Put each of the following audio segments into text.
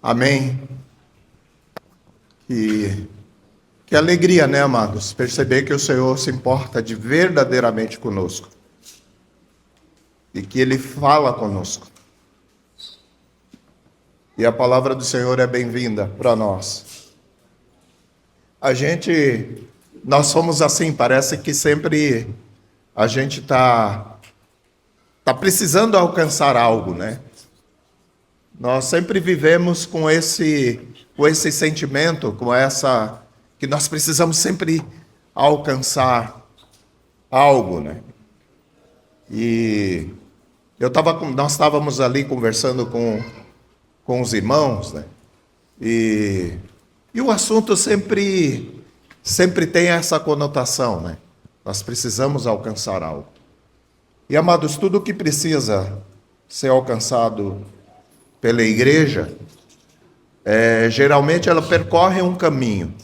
Amém. Que alegria, né, amados? Perceber que o Senhor se importa de verdadeiramente conosco. E que Ele fala conosco. E a palavra do Senhor é bem-vinda para nós. Nós somos assim, parece que sempre a gente tá precisando alcançar algo, né? Nós sempre vivemos com esse sentimento, que nós precisamos sempre alcançar algo, né? E nós estávamos ali conversando com os irmãos, né? E o assunto sempre tem essa conotação, né? Nós precisamos alcançar algo. E, amados, tudo que precisa ser alcançado pela igreja, geralmente ela percorre um caminho.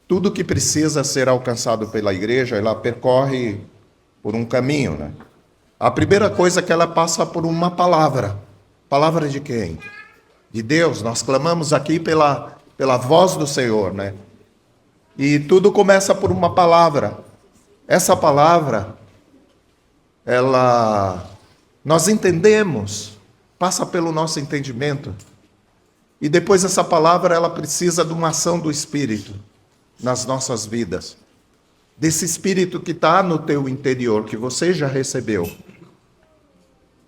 Tudo que precisa ser alcançado pela igreja, ela percorre por um caminho, né? A primeira coisa é que ela passa por uma palavra. Palavra de quem? De Deus. Nós clamamos aqui pela voz do Senhor, né? E tudo começa por uma palavra. Essa palavra, nós entendemos, passa pelo nosso entendimento. E depois essa palavra, ela precisa de uma ação do Espírito nas nossas vidas. Desse Espírito que está no teu interior, que você já recebeu.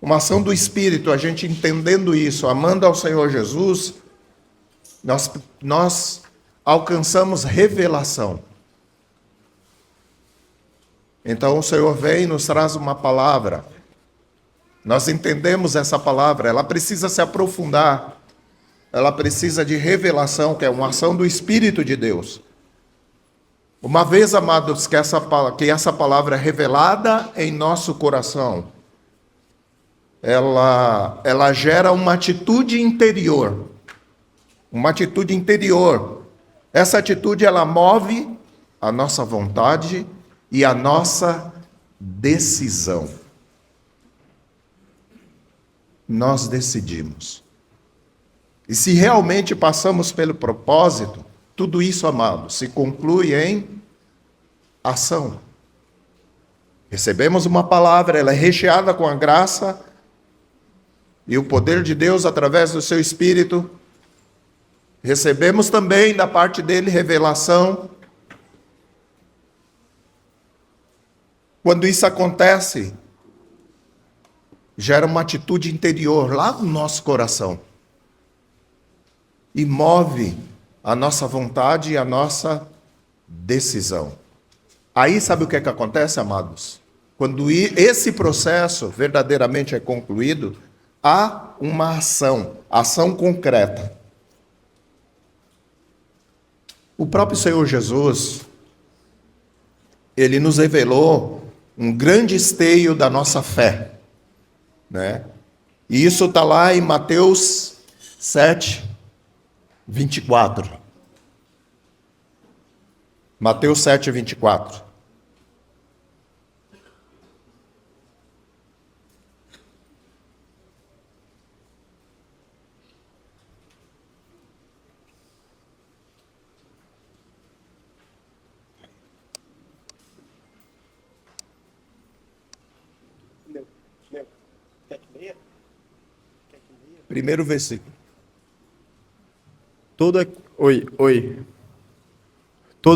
Uma ação do Espírito, a gente entendendo isso, amando ao Senhor Jesus, nós alcançamos revelação. Então o Senhor vem e nos traz uma palavra. Nós entendemos essa palavra, ela precisa se aprofundar. Ela precisa de revelação, que é uma ação do Espírito de Deus. Uma vez, amados, que essa palavra é revelada em nosso coração, ela gera uma atitude interior. Uma atitude interior. Essa atitude, ela move a nossa vontade e a nossa decisão. Nós decidimos. E se realmente passamos pelo propósito, tudo isso, amado, se conclui em ação. Recebemos uma palavra, ela é recheada com a graça e o poder de Deus através do seu Espírito. Recebemos também da parte dele revelação. Quando isso acontece, gera uma atitude interior lá no nosso coração. E move a nossa vontade e a nossa decisão. Aí sabe o que acontece, amados? Quando esse processo verdadeiramente é concluído, há uma ação concreta. O próprio Senhor Jesus, Ele nos revelou um grande esteio da nossa fé, né? E isso está lá em Mateus 7, 24. Mateus 7, 24. Primeiro versículo. Todo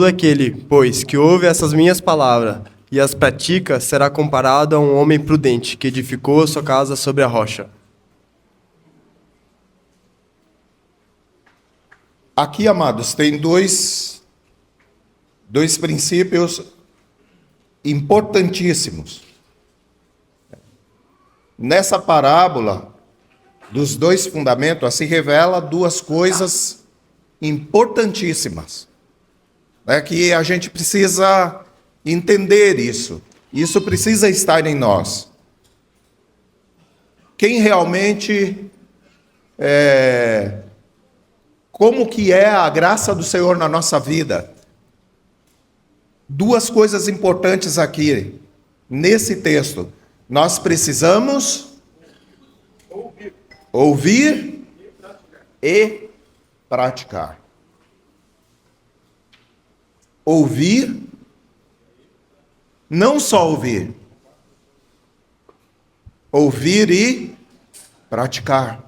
aquele, pois, que ouve essas minhas palavras e as pratica, será comparado a um homem prudente que edificou a sua casa sobre a rocha. Aqui, amados, tem dois princípios importantíssimos. Nessa parábola dos dois fundamentos, se revela duas coisas importantíssimas, né, que a gente precisa entender isso. Isso precisa estar em nós. Quem realmente como que é a graça do Senhor na nossa vida? Duas coisas importantes aqui nesse texto. Nós precisamos ouvir e praticar. Ouvir, não só ouvir. Ouvir e praticar.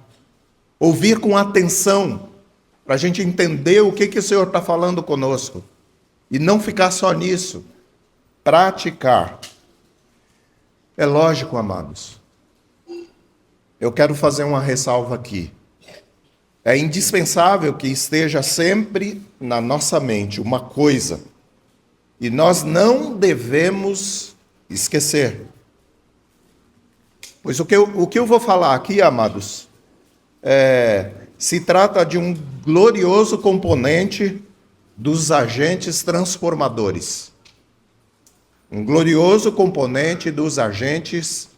Ouvir com atenção, para a gente entender o que o Senhor está falando conosco. E não ficar só nisso. Praticar. É lógico, amados. Eu quero fazer uma ressalva aqui. É indispensável que esteja sempre na nossa mente uma coisa. E nós não devemos esquecer. Pois o que eu vou falar aqui, amados, se trata de um glorioso componente dos agentes transformadores. Um glorioso componente dos agentes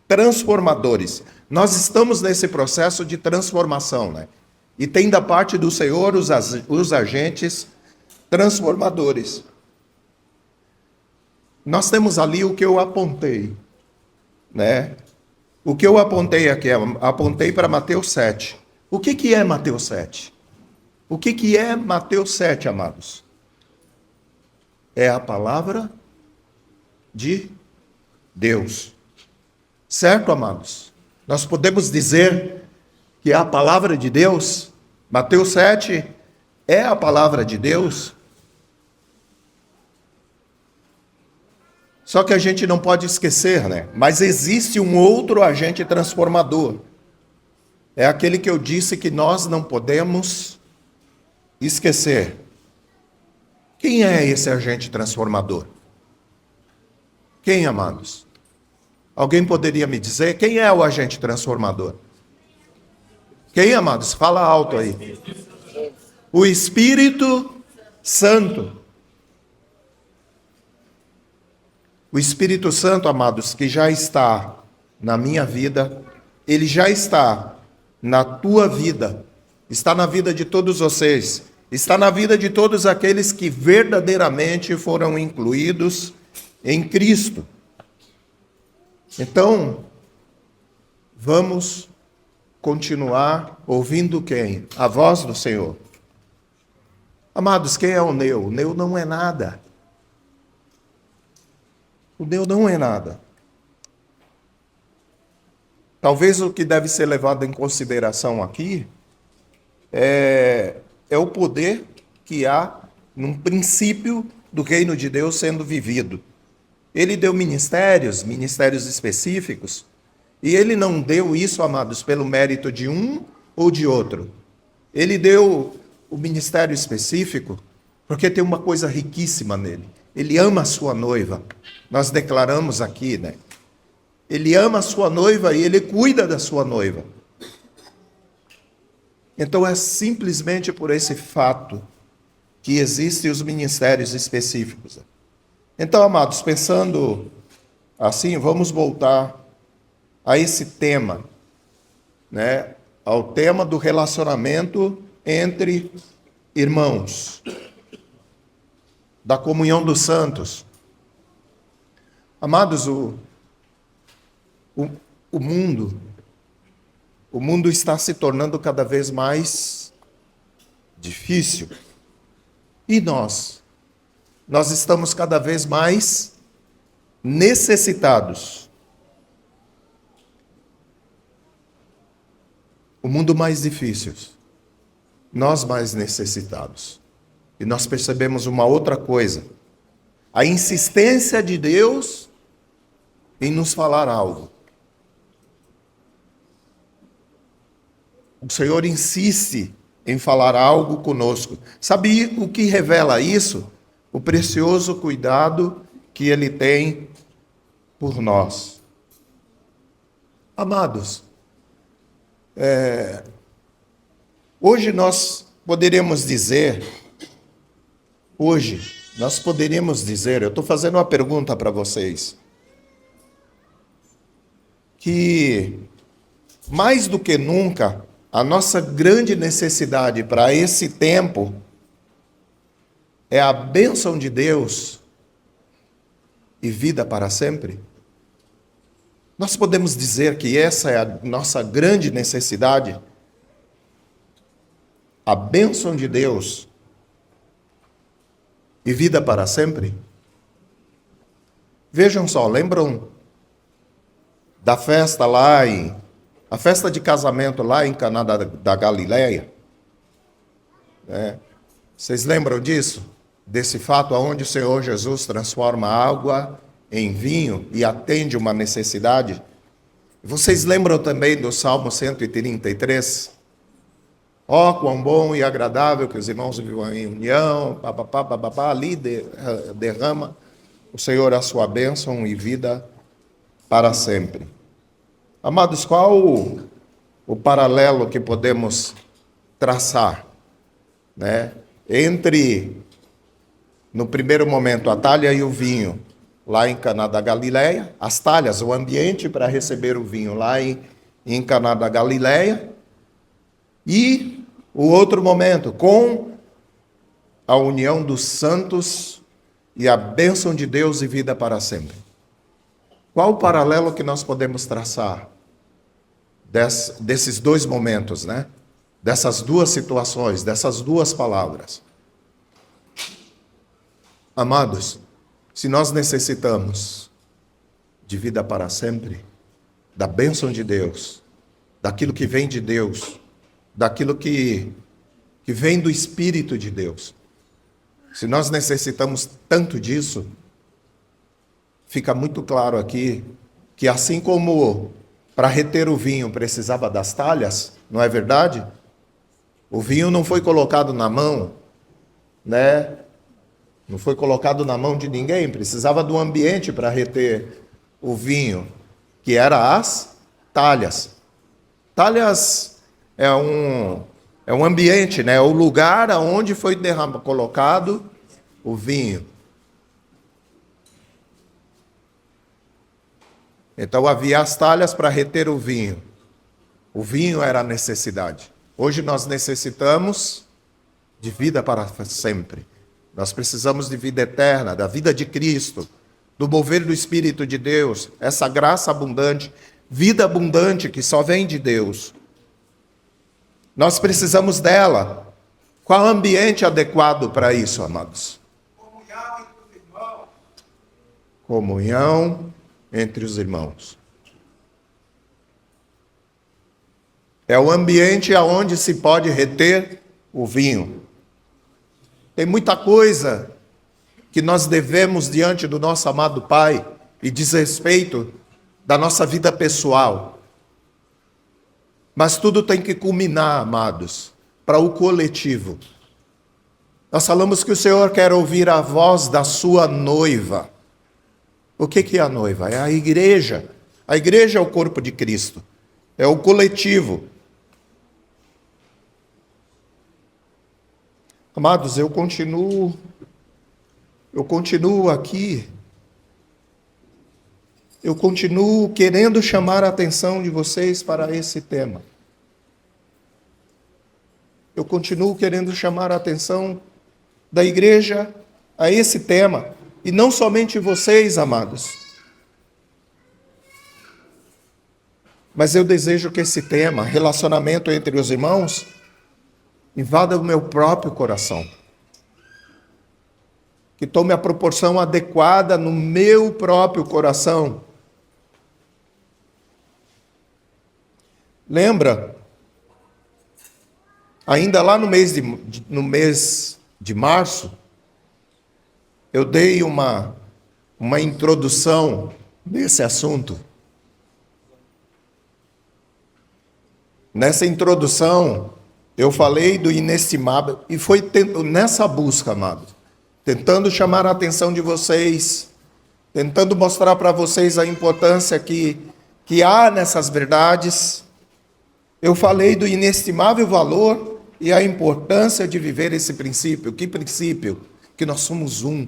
transformadores. Nós estamos nesse processo de transformação, né? E tem da parte do Senhor os agentes transformadores. Nós temos ali o que eu apontei, né? O que eu apontei aqui, apontei para Mateus 7. O que é Mateus 7? O que é Mateus 7, amados? É a palavra de Deus. Certo, amados? Nós podemos dizer que é a palavra de Deus. Mateus 7 é a palavra de Deus. Só que a gente não pode esquecer, né? Mas existe um outro agente transformador. É aquele que eu disse que nós não podemos esquecer. Quem é esse agente transformador? Quem, amados? Alguém poderia me dizer quem é o agente transformador? Quem, amados? Fala alto aí. O Espírito Santo. O Espírito Santo, amados, que já está na minha vida, ele já está na tua vida, está na vida de todos vocês, está na vida de todos aqueles que verdadeiramente foram incluídos em Cristo. Então, vamos continuar ouvindo quem? A voz do Senhor. Amados, quem é o Neu? O Neu não é nada. O Neu não é nada. Talvez o que deve ser levado em consideração aqui é o poder que há num princípio do reino de Deus sendo vivido. Ele deu ministérios específicos, e ele não deu isso, amados, pelo mérito de um ou de outro. Ele deu o ministério específico porque tem uma coisa riquíssima nele. Ele ama a sua noiva. Nós declaramos aqui, né? Ele ama a sua noiva e ele cuida da sua noiva. Então é simplesmente por esse fato que existem os ministérios específicos. Então, amados, pensando assim, vamos voltar a esse tema, né? Ao tema do relacionamento entre irmãos, da comunhão dos santos. Amados, o mundo está se tornando cada vez mais difícil. E nós estamos cada vez mais necessitados. O mundo mais difícil, nós mais necessitados. E nós percebemos uma outra coisa: a insistência de Deus em nos falar algo. O Senhor insiste em falar algo conosco. Sabe o que revela isso? O precioso cuidado que Ele tem por nós. Amados, hoje nós poderíamos dizer, eu estou fazendo uma pergunta para vocês, que mais do que nunca, a nossa grande necessidade para esse tempo é a bênção de Deus e vida para sempre. Nós podemos dizer que essa é a nossa grande necessidade. a bênção de Deus e vida para sempre? Vejam só, lembram da festa a festa de casamento lá em Caná da Galileia? Vocês lembram disso? Desse fato onde o Senhor Jesus transforma água em vinho e atende uma necessidade? Vocês lembram também do Salmo 133? Ó, quão bom e agradável que os irmãos vivam em união, ali derrama o Senhor a sua bênção e vida para sempre. Amados, qual o paralelo que podemos traçar, entre, no primeiro momento, a talha e o vinho, lá em Caná da Galileia, as talhas, o ambiente para receber o vinho lá em Caná da Galileia, e o outro momento, com a união dos santos e a bênção de Deus e vida para sempre. Qual o paralelo que nós podemos traçar desses dois momentos, dessas duas situações, dessas duas palavras? Amados, se nós necessitamos de vida para sempre, da bênção de Deus, daquilo que vem de Deus, daquilo que vem do Espírito de Deus, se nós necessitamos tanto disso, fica muito claro aqui que assim como para reter o vinho precisava das talhas, não é verdade? O vinho não foi colocado na mão, não foi colocado na mão de ninguém, precisava do ambiente para reter o vinho, que era as talhas. Talhas é um ambiente, é o lugar onde foi colocado o vinho. Então havia as talhas para reter o vinho. O vinho era a necessidade. Hoje nós necessitamos de vida para sempre. Nós precisamos de vida eterna, da vida de Cristo, do mover do Espírito de Deus, essa graça abundante, vida abundante que só vem de Deus. Nós precisamos dela. Qual o ambiente adequado para isso, amados? Comunhão entre os irmãos. É o ambiente aonde se pode reter o vinho. Tem muita coisa que nós devemos diante do nosso amado Pai e diz respeito da nossa vida pessoal. Mas tudo tem que culminar, amados, para o coletivo. Nós falamos que o Senhor quer ouvir a voz da sua noiva. O que é a noiva? É a igreja. A igreja é o corpo de Cristo. É o coletivo. Amados, eu continuo aqui. Eu continuo querendo chamar a atenção de vocês para esse tema. Eu continuo querendo chamar a atenção da igreja a esse tema. E não somente vocês, amados. Mas eu desejo que esse tema, relacionamento entre os irmãos, invada o meu próprio coração. Que tome a proporção adequada no meu próprio coração. Lembra? Ainda lá no mês de março, eu dei uma introdução nesse assunto. Nessa introdução, eu falei do inestimável, e foi nessa busca, amados, tentando chamar a atenção de vocês, tentando mostrar para vocês a importância que há nessas verdades. Eu falei do inestimável valor e a importância de viver esse princípio. Que princípio? Que nós somos um.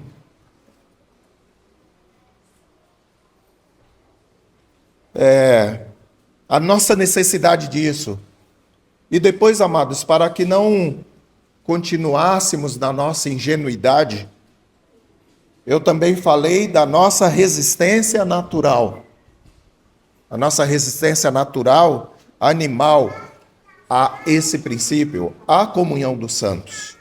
A nossa necessidade disso. E depois, amados, para que não continuássemos na nossa ingenuidade, eu também falei da nossa resistência natural. A nossa resistência natural, animal, a esse princípio, a comunhão dos santos.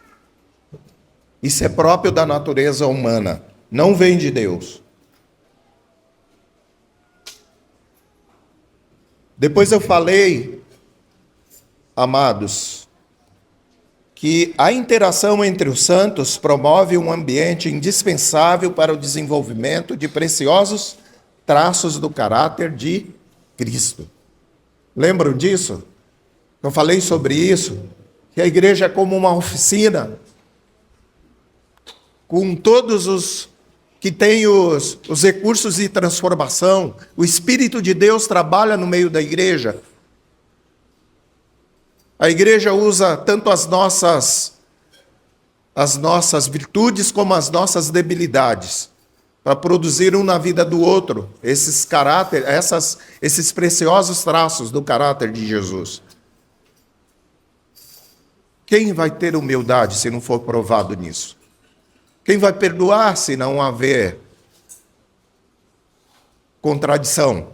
Isso é próprio da natureza humana, não vem de Deus. Depois eu falei, amados, que a interação entre os santos promove um ambiente indispensável para o desenvolvimento de preciosos traços do caráter de Cristo. Lembram disso? Eu falei sobre isso, que a igreja é como uma oficina, com todos os que têm os recursos de transformação. O Espírito de Deus trabalha no meio da igreja. A igreja usa tanto as nossas virtudes como as nossas debilidades para produzir um na vida do outro esses preciosos traços do caráter de Jesus. Quem vai ter humildade se não for provado nisso? Quem vai perdoar se não haver contradição?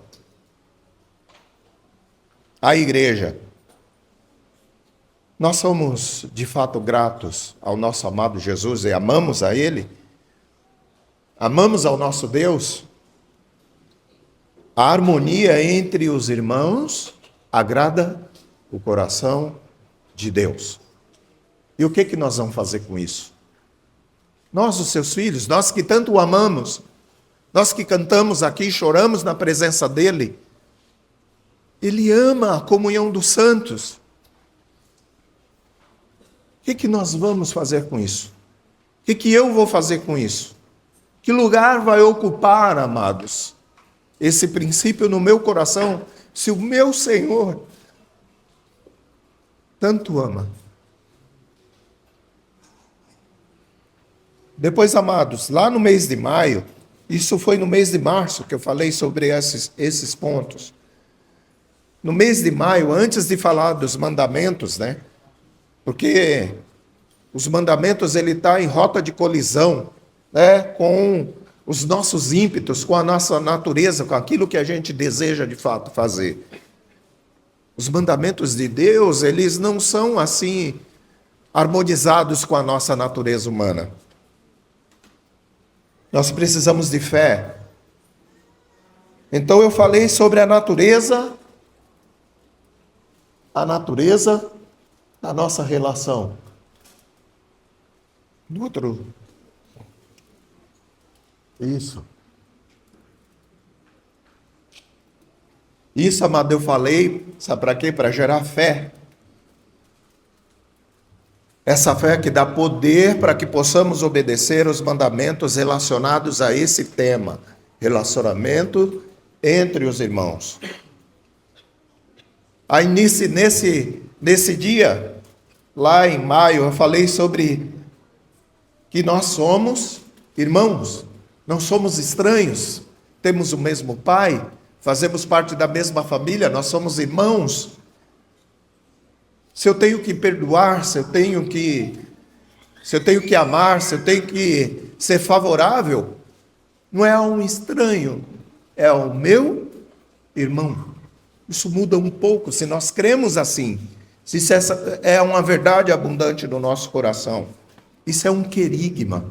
A igreja. Nós somos, de fato, gratos ao nosso amado Jesus e amamos a Ele? Amamos ao nosso Deus? A harmonia entre os irmãos agrada o coração de Deus. E o que nós vamos fazer com isso? Nós, os seus filhos, nós que tanto o amamos, nós que cantamos aqui, choramos na presença dEle, Ele ama a comunhão dos santos. O que nós vamos fazer com isso? O que eu vou fazer com isso? Que lugar vai ocupar, amados, esse princípio no meu coração, se o meu Senhor tanto ama? Depois, amados, lá no mês de maio, isso foi no mês de março que eu falei sobre esses pontos. No mês de maio, antes de falar dos mandamentos, né? Porque os mandamentos, ele está em rota de colisão, né, com os nossos ímpetos, com a nossa natureza, com aquilo que a gente deseja de fato fazer. Os mandamentos de Deus, eles não são assim harmonizados com a nossa natureza humana. Nós precisamos de fé. Então eu falei sobre a natureza da nossa relação. Do outro. Isso. Isso, amado, eu falei, sabe para quê? Para gerar fé. Essa fé que dá poder para que possamos obedecer os mandamentos relacionados a esse tema, relacionamento entre os irmãos. Aí nesse dia, lá em maio, eu falei sobre que nós somos irmãos, não somos estranhos, temos o mesmo pai, fazemos parte da mesma família, nós somos irmãos. Se eu tenho que perdoar, se eu tenho que amar, se eu tenho que ser favorável, não é a um estranho, é ao meu irmão. Isso muda um pouco, se nós cremos assim, se isso é uma verdade abundante no nosso coração. Isso é um querigma.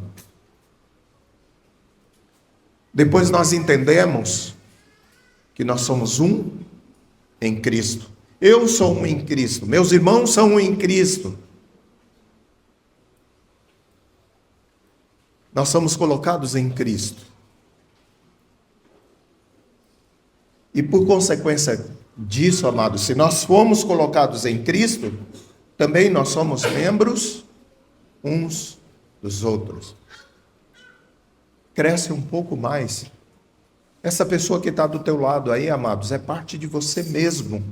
Depois nós entendemos que nós somos um em Cristo. Eu sou um em Cristo, meus irmãos são um em Cristo. Nós somos colocados em Cristo. E por consequência disso, amados, se nós fomos colocados em Cristo, também nós somos membros uns dos outros. Cresce um pouco mais. Essa pessoa que está do teu lado aí, amados, é parte de você mesmo.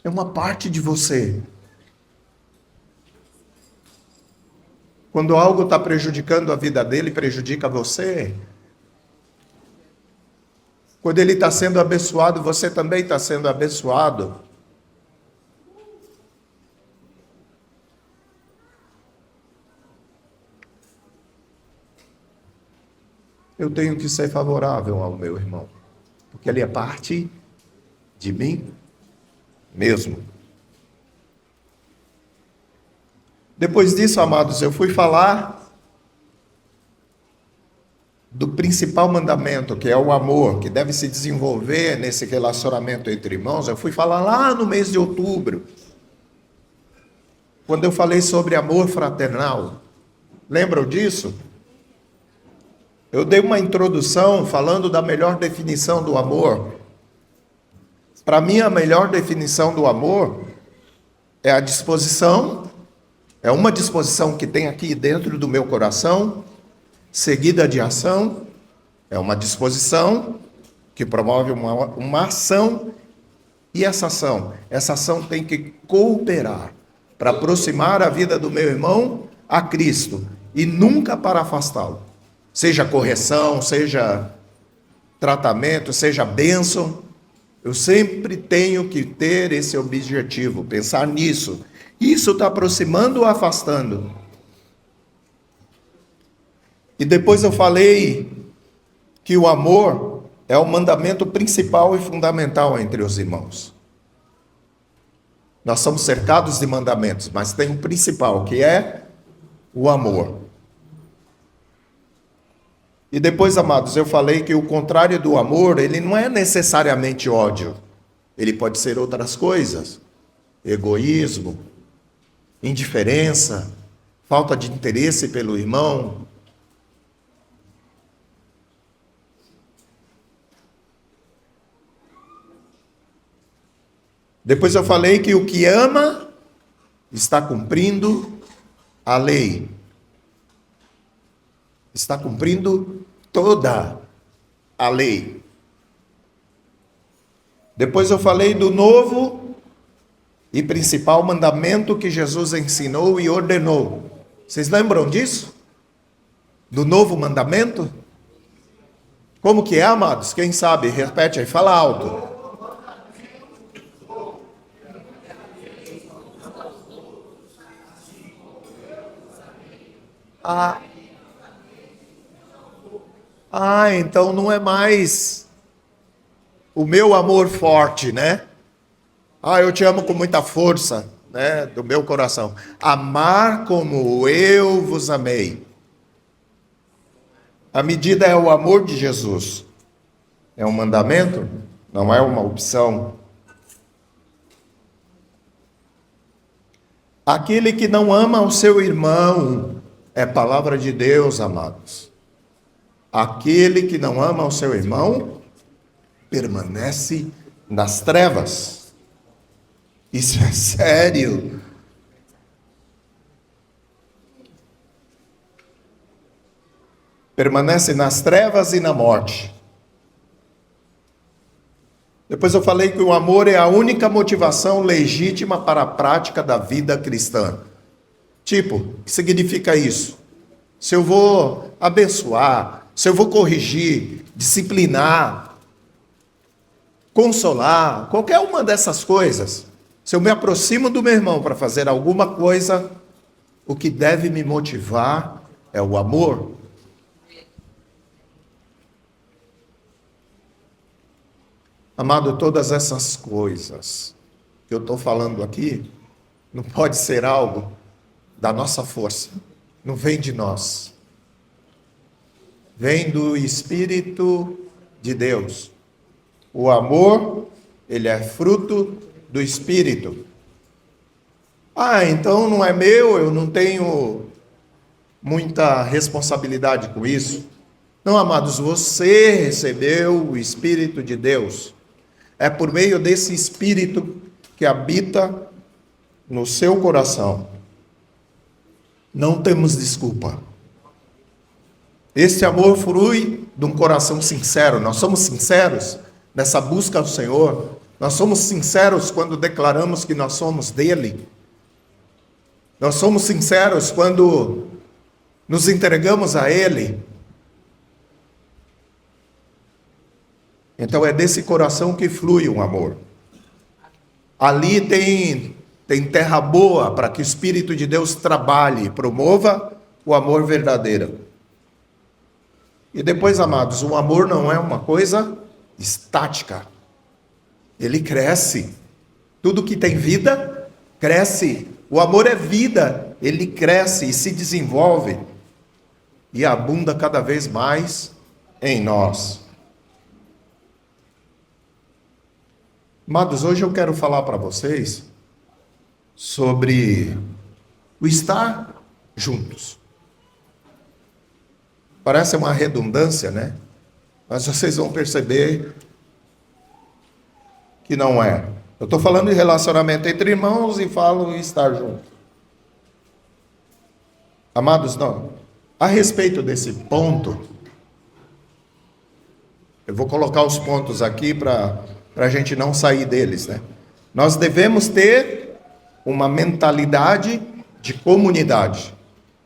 É uma parte de você. Quando algo está prejudicando a vida dele, prejudica você. Quando ele está sendo abençoado, você também está sendo abençoado. eu tenho que ser favorável ao meu irmão, porque ele é parte de mim mesmo. Depois disso, amados, eu fui falar do principal mandamento, que é o amor, que deve se desenvolver nesse relacionamento entre irmãos. Eu fui falar lá no mês de outubro, quando eu falei sobre amor fraternal. Lembram disso? Eu dei uma introdução falando da melhor definição do amor. Para mim, a melhor definição do amor é a disposição, é uma disposição que tem aqui dentro do meu coração, seguida de ação, é uma disposição que promove uma ação, e essa ação tem que cooperar para aproximar a vida do meu irmão a Cristo e nunca para afastá-lo. Seja correção, seja tratamento, seja bênção, eu sempre tenho que ter esse objetivo, pensar nisso. Isso está aproximando ou afastando? E depois eu falei que o amor é o mandamento principal e fundamental entre os irmãos. Nós somos cercados de mandamentos, mas tem o principal, que é o amor. E depois, amados, eu falei que o contrário do amor, ele não é necessariamente ódio. Ele pode ser outras coisas. Egoísmo, indiferença, falta de interesse pelo irmão. Depois eu falei que o que ama está cumprindo a lei. Está cumprindo toda a lei. Depois eu falei do novo e principal mandamento que Jesus ensinou e ordenou. Vocês lembram disso? Do novo mandamento? Como que é, amados? Quem sabe? Repete aí, fala alto. Então não é mais o meu amor forte, né? Eu te amo com muita força, né, do meu coração. Amar como eu vos amei. A medida é o amor de Jesus. É um mandamento, não é uma opção. Aquele que não ama o seu irmão, é palavra de Deus, amados. Aquele que não ama o seu irmão, permanece nas trevas. Isso é sério. Permanece nas trevas e na morte. Depois eu falei que o amor é a única motivação legítima para a prática da vida cristã. Tipo, o que significa isso? Se eu vou abençoar, se eu vou corrigir, disciplinar, consolar, qualquer uma dessas coisas, se eu me aproximo do meu irmão para fazer alguma coisa, o que deve me motivar é o amor. Amado, todas essas coisas que eu estou falando aqui, não pode ser algo da nossa força, não vem de nós. Vem do Espírito de Deus. O amor, ele é fruto do Espírito. Então não é meu, eu não tenho muita responsabilidade com isso. Não, amados, você recebeu o Espírito de Deus. É por meio desse Espírito que habita no seu coração. Não temos desculpa. Esse amor flui de um coração sincero. Nós somos sinceros nessa busca ao Senhor. Nós somos sinceros quando declaramos que nós somos dele. Nós somos sinceros quando nos entregamos a ele. Então é desse coração que flui um amor. Ali tem terra boa para que o Espírito de Deus trabalhe e promova o amor verdadeiro. E depois, amados, o amor não é uma coisa estática. Ele cresce. Tudo que tem vida, cresce. O amor é vida. Ele cresce e se desenvolve. E abunda cada vez mais em nós. Amados, hoje eu quero falar para vocês sobre o estar juntos. Parece uma redundância, né? Mas vocês vão perceber que não é. Eu estou falando de relacionamento entre irmãos e falo em estar junto. Amados, não. A respeito desse ponto, eu vou colocar os pontos aqui para a gente não sair deles, né? Nós devemos ter uma mentalidade de comunidade,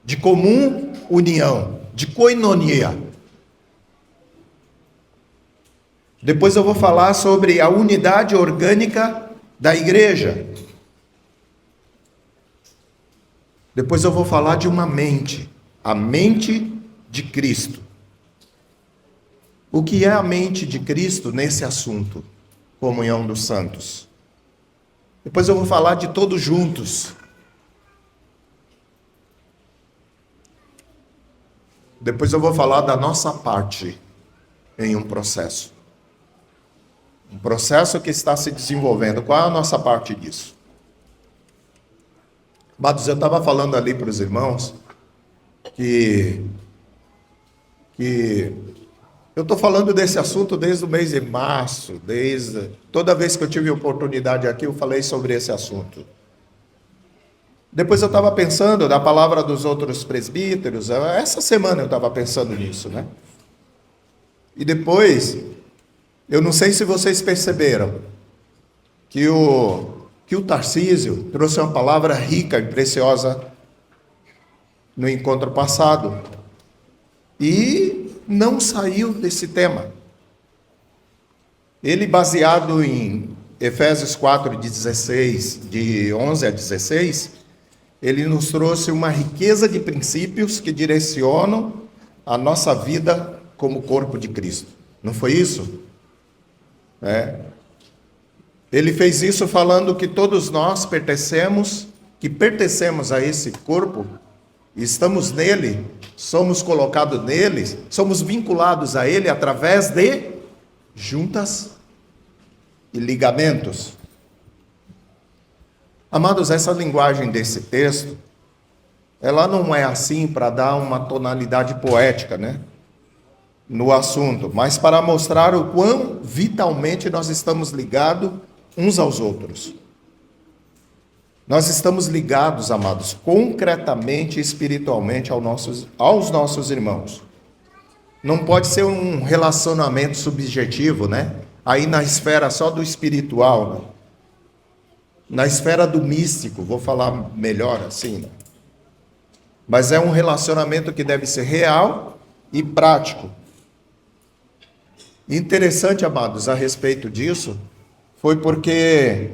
de comum união, de koinonia. Depois eu vou falar sobre a unidade orgânica da igreja. Depois eu vou falar de uma mente, a mente de Cristo. O que é a mente de Cristo nesse assunto? Comunhão dos santos. Depois eu vou falar de todos juntos. Depois eu vou falar da nossa parte em um processo. Um processo que está se desenvolvendo. Qual é a nossa parte disso? Amados, eu estava falando ali para os irmãos que eu estou falando desse assunto desde o mês de março, toda vez que eu tive oportunidade aqui, eu falei sobre esse assunto. Depois eu estava pensando na palavra dos outros presbíteros, essa semana eu estava pensando nisso, né? E depois, eu não sei se vocês perceberam, que o Tarcísio trouxe uma palavra rica e preciosa no encontro passado. E não saiu desse tema. Ele, baseado em Efésios 4, de 11 a 16, ele nos trouxe uma riqueza de princípios que direcionam a nossa vida como corpo de Cristo. Não foi isso? Ele fez isso falando que todos nós pertencemos a esse corpo, estamos nele, somos colocados nele, somos vinculados a ele através de juntas e ligamentos. Amados, essa linguagem desse texto, ela não é assim para dar uma tonalidade poética, né? No assunto, mas para mostrar o quão vitalmente nós estamos ligados uns aos outros. Nós estamos ligados, amados, concretamente e espiritualmente aos nossos irmãos. Não pode ser um relacionamento subjetivo, né? Aí na esfera só do espiritual, né? Na esfera do místico, vou falar melhor assim, né? Mas é um relacionamento que deve ser real e prático. Interessante, amados, a respeito disso, foi porque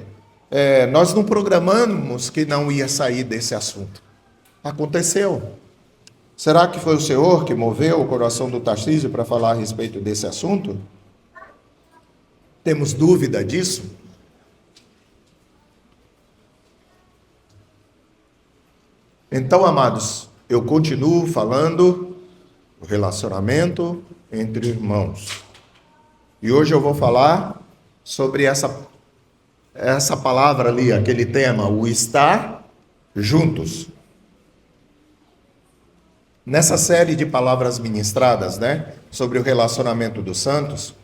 nós não programamos que não ia sair desse assunto. Aconteceu. Será que foi o Senhor que moveu o coração do Tarcísio para falar a respeito desse assunto? Temos dúvida disso? Então, amados, eu continuo falando do relacionamento entre irmãos. E hoje eu vou falar sobre essa palavra ali, aquele tema, o estar juntos. Nessa série de palavras ministradas, né, sobre o relacionamento dos santos,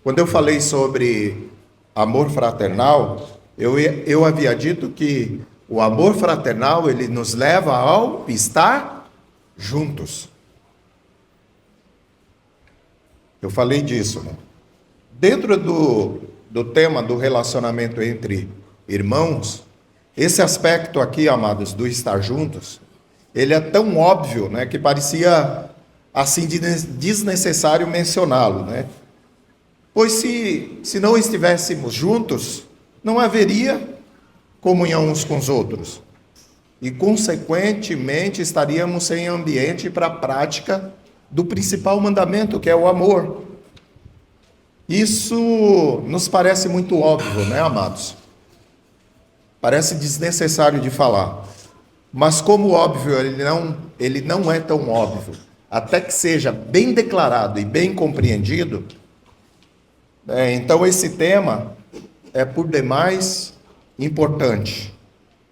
quando eu falei sobre amor fraternal, eu havia dito que o amor fraternal, ele nos leva ao estar juntos. Eu falei disso, né? Dentro do tema do relacionamento entre irmãos, esse aspecto aqui, amados, do estar juntos, ele é tão óbvio, né, que parecia assim desnecessário mencioná-lo, né? Pois se não estivéssemos juntos, não haveria comunhão uns com os outros. E, consequentemente, estaríamos sem ambiente para a prática do principal mandamento, que é o amor. Isso nos parece muito óbvio, né, amados? Parece desnecessário de falar. Mas como óbvio, ele não é tão óbvio. Até que seja bem declarado e bem compreendido, então esse tema é por demais importante.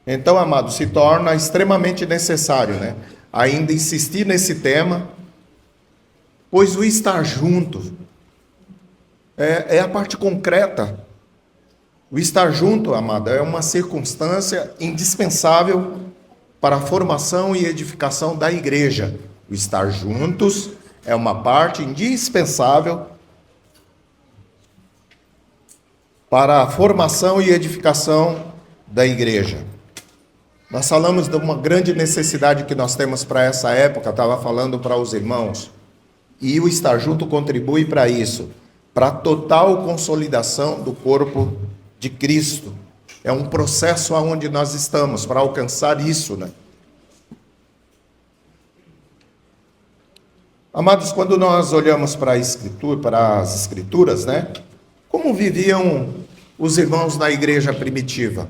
Então, amados, se torna extremamente necessário, né, ainda insistir nesse tema, pois o estar junto é a parte concreta. O estar junto, amado, é uma circunstância indispensável para a formação e edificação da igreja. O estar juntos é uma parte indispensável para a formação e edificação da igreja. Nós falamos de uma grande necessidade que nós temos para essa época, estava falando para os irmãos, e o estar junto contribui para isso, para a total consolidação do corpo de Cristo. É um processo aonde nós estamos para alcançar isso, né? Amados, quando nós olhamos para as escrituras, né? Como viviam os irmãos na igreja primitiva?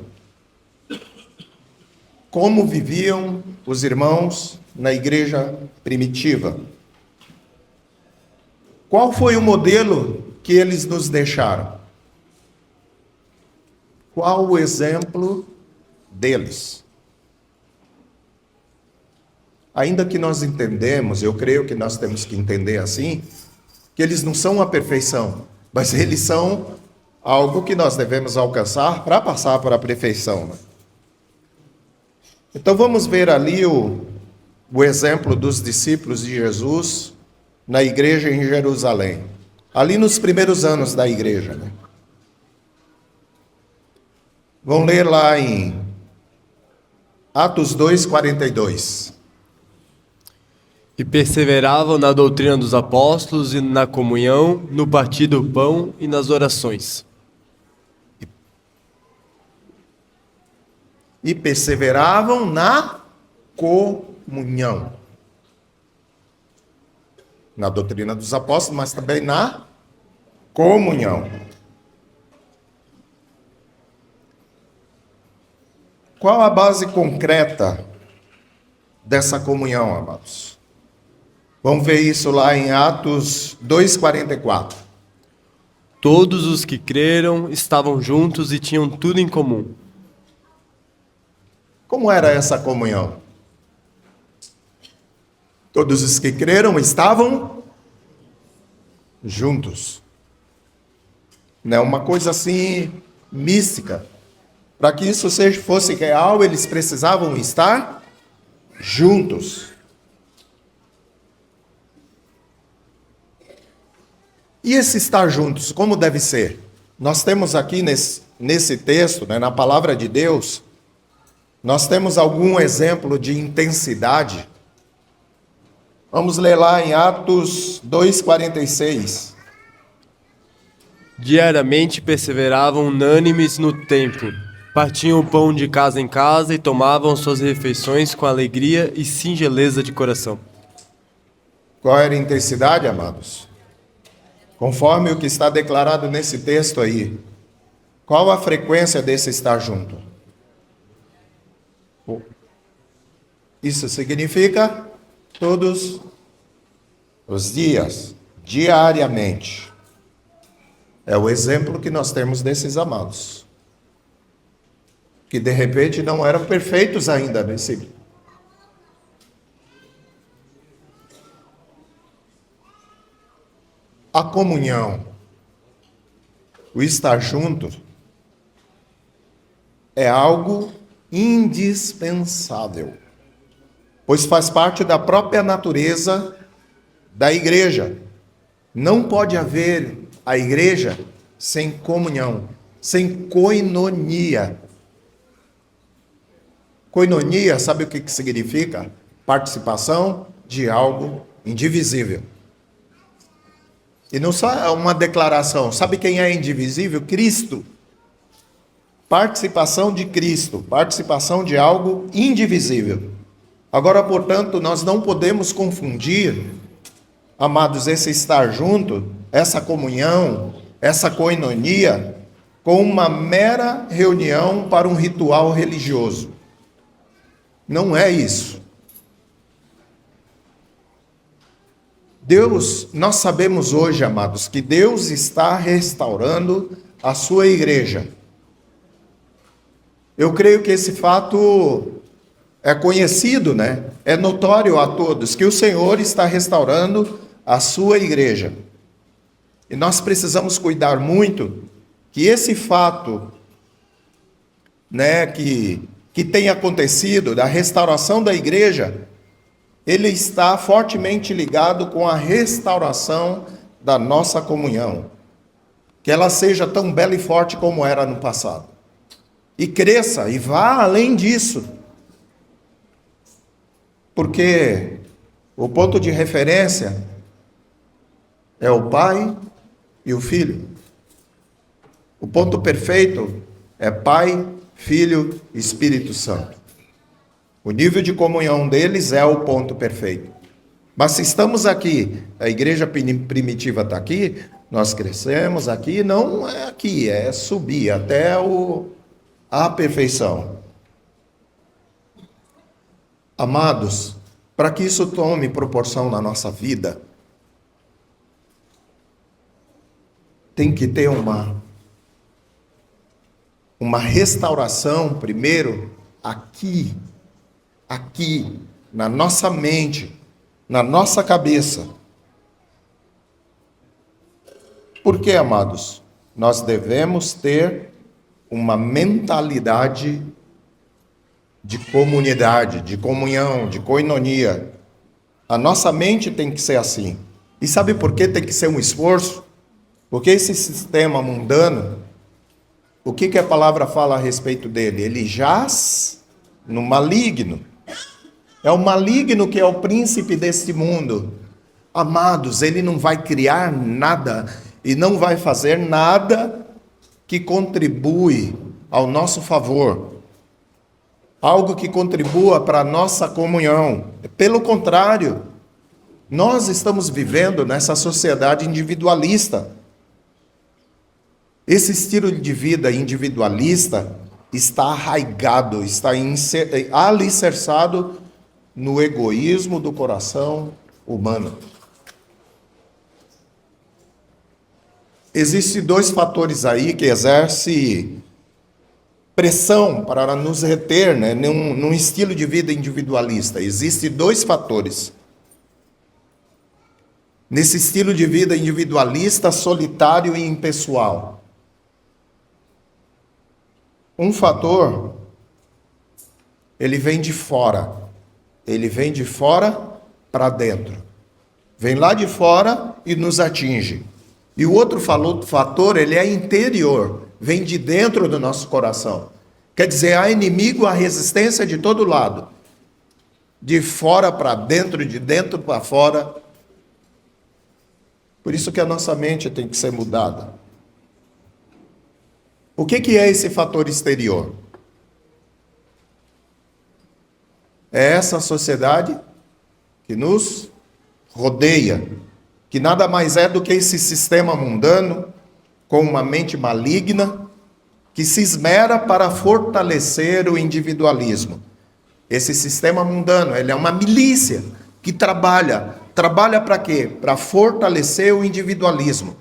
Como viviam os irmãos na igreja primitiva? Qual foi o modelo que eles nos deixaram? Qual o exemplo deles? Ainda que nós entendemos, eu creio que nós temos que entender assim, que eles não são a perfeição, mas eles são algo que nós devemos alcançar para passar para a perfeição, né? Então vamos ver ali o exemplo dos discípulos de Jesus na igreja em Jerusalém, ali nos primeiros anos da igreja, né? Vamos ler lá em Atos 2:42. E perseveravam na doutrina dos apóstolos e na comunhão, no partir do pão e nas orações. E perseveravam na comunhão. Na doutrina dos apóstolos, mas também na comunhão. Qual a base concreta dessa comunhão, amados? Vamos ver isso lá em Atos 2:44. Todos os que creram estavam juntos e tinham tudo em comum. Como era essa comunhão? Todos os que creram estavam juntos. Não é uma coisa assim mística. Para que isso fosse real, eles precisavam estar juntos. E esse estar juntos, como deve ser? Nós temos aqui nesse texto, né, na palavra de Deus, nós temos algum exemplo de intensidade. Vamos ler lá em Atos 2:46. Diariamente perseveravam unânimes no templo, partiam o pão de casa em casa e tomavam suas refeições com alegria e singeleza de coração. Qual era a intensidade, amados? Conforme o que está declarado nesse texto aí. Qual a frequência desse estar junto? Isso significa todos os dias, diariamente. É o exemplo que nós temos desses amados, que de repente não eram perfeitos ainda nesse. A comunhão, o estar junto, é algo indispensável, pois faz parte da própria natureza da igreja. Não pode haver a igreja sem comunhão, sem koinonia. Koinonia, sabe o que significa? Participação de algo indivisível. E não só uma declaração. Sabe quem é indivisível? Cristo. Participação de Cristo. Participação de algo indivisível. Agora, portanto, nós não podemos confundir amados, esse estar junto, essa comunhão, essa koinonia, com uma mera reunião para um ritual religioso. Não é isso. Nós sabemos hoje, amados, que Deus está restaurando a sua igreja. Eu creio que esse fato é conhecido, né? É notório a todos que o Senhor está restaurando a sua igreja. E nós precisamos cuidar muito que esse fato, né, que tem acontecido, da restauração da igreja, ele está fortemente ligado com a restauração da nossa comunhão. Que ela seja tão bela e forte como era no passado. E cresça e vá além disso. Porque o ponto de referência é o Pai e o Filho. O ponto perfeito é Pai, Filho e Espírito Santo. O nível de comunhão deles é o ponto perfeito. Mas se estamos aqui, a igreja primitiva está aqui, nós crescemos aqui, não é aqui, é subir até a perfeição. Amados, para que isso tome proporção na nossa vida, tem que ter uma restauração, primeiro, aqui, na nossa mente, na nossa cabeça. Por que, amados? Nós devemos ter uma mentalidade de comunidade, de comunhão, de koinonia. A nossa mente tem que ser assim. E sabe por que tem que ser um esforço? Porque esse sistema mundano, o que a palavra fala a respeito dele? Ele jaz no maligno. É o maligno que é o príncipe deste mundo. Amados, ele não vai criar nada e não vai fazer nada que contribui ao nosso favor. Algo que contribua para a nossa comunhão. Pelo contrário, nós estamos vivendo nessa sociedade individualista. Esse estilo de vida individualista está arraigado, está alicerçado no egoísmo do coração humano. Existem dois fatores aí que exercem pressão para nos reter, né, num estilo de vida individualista. Existem dois fatores. Nesse estilo de vida individualista, solitário e impessoal. Um fator, ele vem de fora. Ele vem de fora para dentro. Vem lá de fora e nos atinge. E o outro fator, ele é interior. Vem de dentro do nosso coração. Quer dizer, há inimigo, há resistência de todo lado. De fora para dentro, de dentro para fora. Por isso que a nossa mente tem que ser mudada. O que é esse fator exterior? É essa sociedade que nos rodeia, que nada mais é do que esse sistema mundano, com uma mente maligna, que se esmera para fortalecer o individualismo. Esse sistema mundano, ele é uma milícia que trabalha para quê? Para fortalecer o individualismo.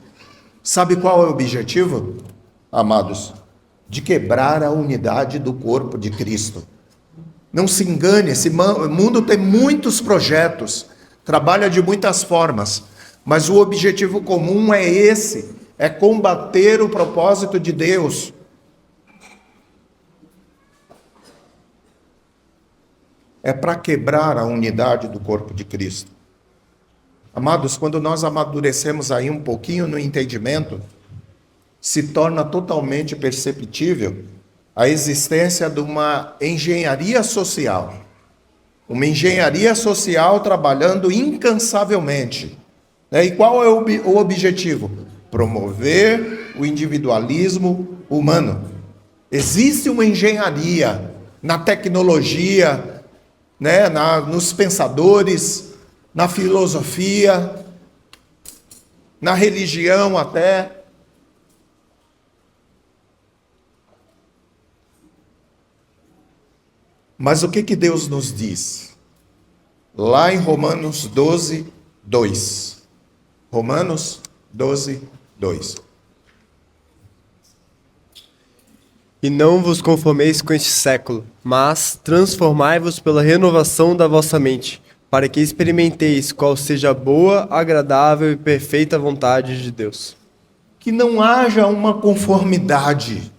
Sabe qual é o objetivo, amados? De quebrar a unidade do corpo de Cristo. Não se engane, esse mundo tem muitos projetos, trabalha de muitas formas, mas o objetivo comum é esse, é combater o propósito de Deus. É para quebrar a unidade do corpo de Cristo. Amados, quando nós amadurecemos aí um pouquinho no entendimento, se torna totalmente perceptível a existência de uma engenharia social. Uma engenharia social trabalhando incansavelmente. E qual é o objetivo? Promover o individualismo humano. Existe uma engenharia na tecnologia, nos pensadores, na filosofia, na religião até. Mas o que que Deus nos diz? Lá em Romanos 12, 2. Romanos 12, 2. E não vos conformeis com este século, mas transformai-vos pela renovação da vossa mente, para que experimenteis qual seja a boa, agradável e perfeita vontade de Deus. Que não haja uma conformidade,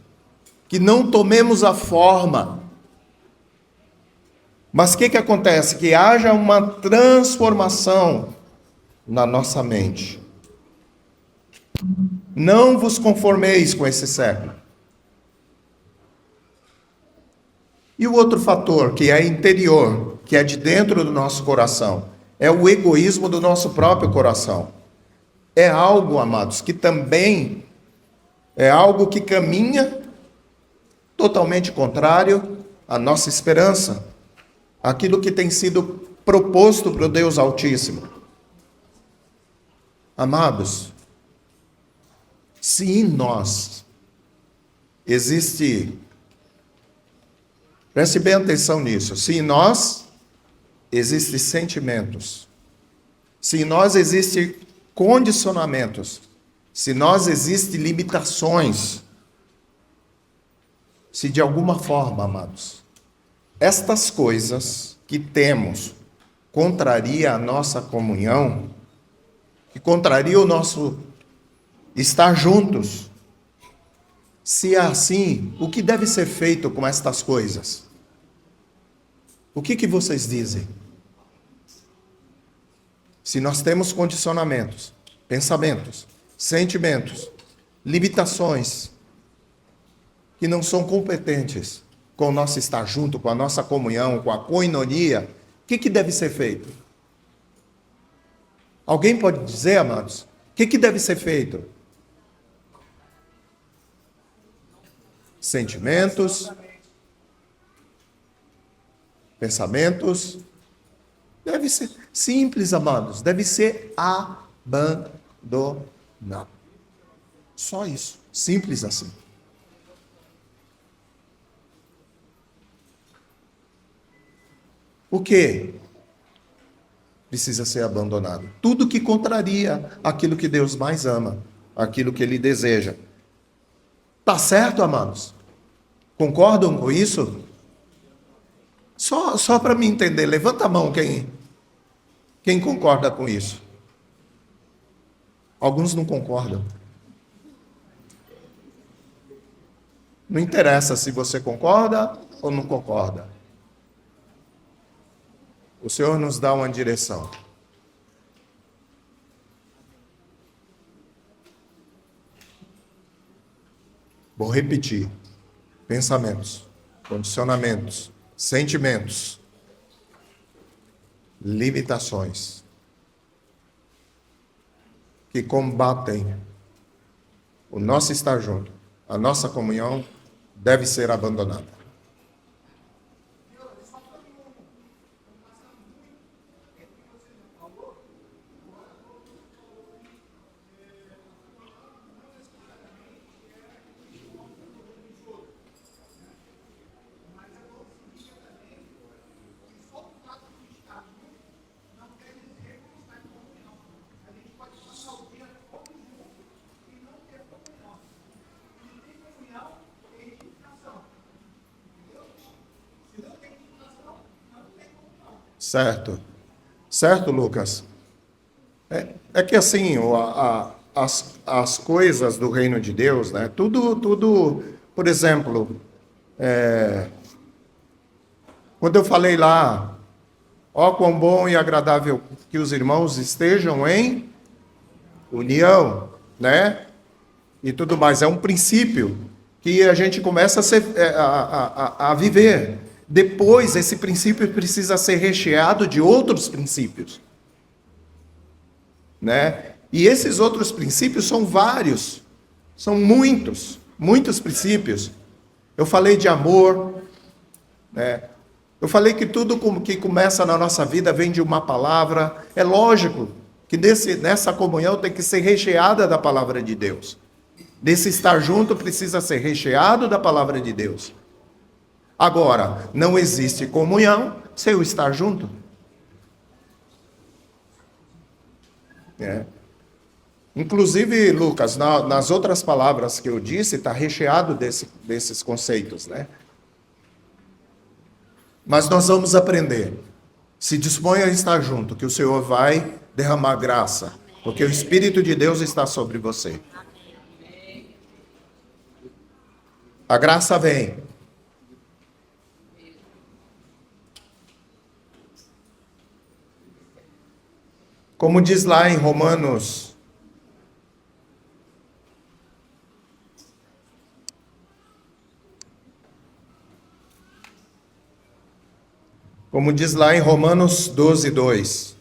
que não tomemos a forma. Mas o que acontece? Que haja uma transformação na nossa mente. Não vos conformeis com esse século. E o outro fator, que é interior, que é de dentro do nosso coração, é o egoísmo do nosso próprio coração. É algo, amados, que também é algo que caminha totalmente contrário à nossa esperança, aquilo que tem sido proposto para o Deus Altíssimo. Amados, se em nós existe, preste bem atenção nisso, se em nós existem sentimentos, se em nós existem condicionamentos, se em nós existem limitações, se de alguma forma, amados, estas coisas que temos contraria a nossa comunhão, que contraria o nosso estar juntos, se é assim, o que deve ser feito com estas coisas? O que vocês dizem? Se nós temos condicionamentos, pensamentos, sentimentos, limitações, que não são competentes com o nosso estar junto, com a nossa comunhão, com a koinonia, o que deve ser feito? Alguém pode dizer, amados, o que deve ser feito? Sentimentos, pensamentos, deve ser simples, amados, deve ser abandonado. Só isso, simples assim. O que precisa ser abandonado? Tudo que contraria aquilo que Deus mais ama, aquilo que Ele deseja. Tá certo, amados? Concordam com isso? Só para me entender, levanta a mão quem concorda com isso. Alguns não concordam. Não interessa se você concorda ou não concorda. O Senhor nos dá uma direção. Vou repetir. Pensamentos, condicionamentos, sentimentos, limitações que combatem o nosso estar junto, a nossa comunhão deve ser abandonada. Certo. Certo, Lucas? É que assim, as coisas do reino de Deus, né? Tudo, por exemplo, quando eu falei lá, ó quão bom e agradável que os irmãos estejam em união, né? E tudo mais, é um princípio que a gente começa a viver. Depois, esse princípio precisa ser recheado de outros princípios, né? E esses outros princípios são vários, são muitos princípios. Eu falei de amor, né? Eu falei que tudo que começa na nossa vida vem de uma palavra. É lógico que nessa comunhão tem que ser recheada da palavra de Deus. Desse estar junto precisa ser recheado da palavra de Deus. Agora, não existe comunhão sem o estar junto. Inclusive, Lucas, nas outras palavras que eu disse, está recheado desses conceitos, né? Mas nós vamos aprender. Se disponha a estar junto, que o Senhor vai derramar graça, porque o Espírito de Deus está sobre você. A graça vem. Como diz lá em Romanos, como diz lá em Romanos 12, 2,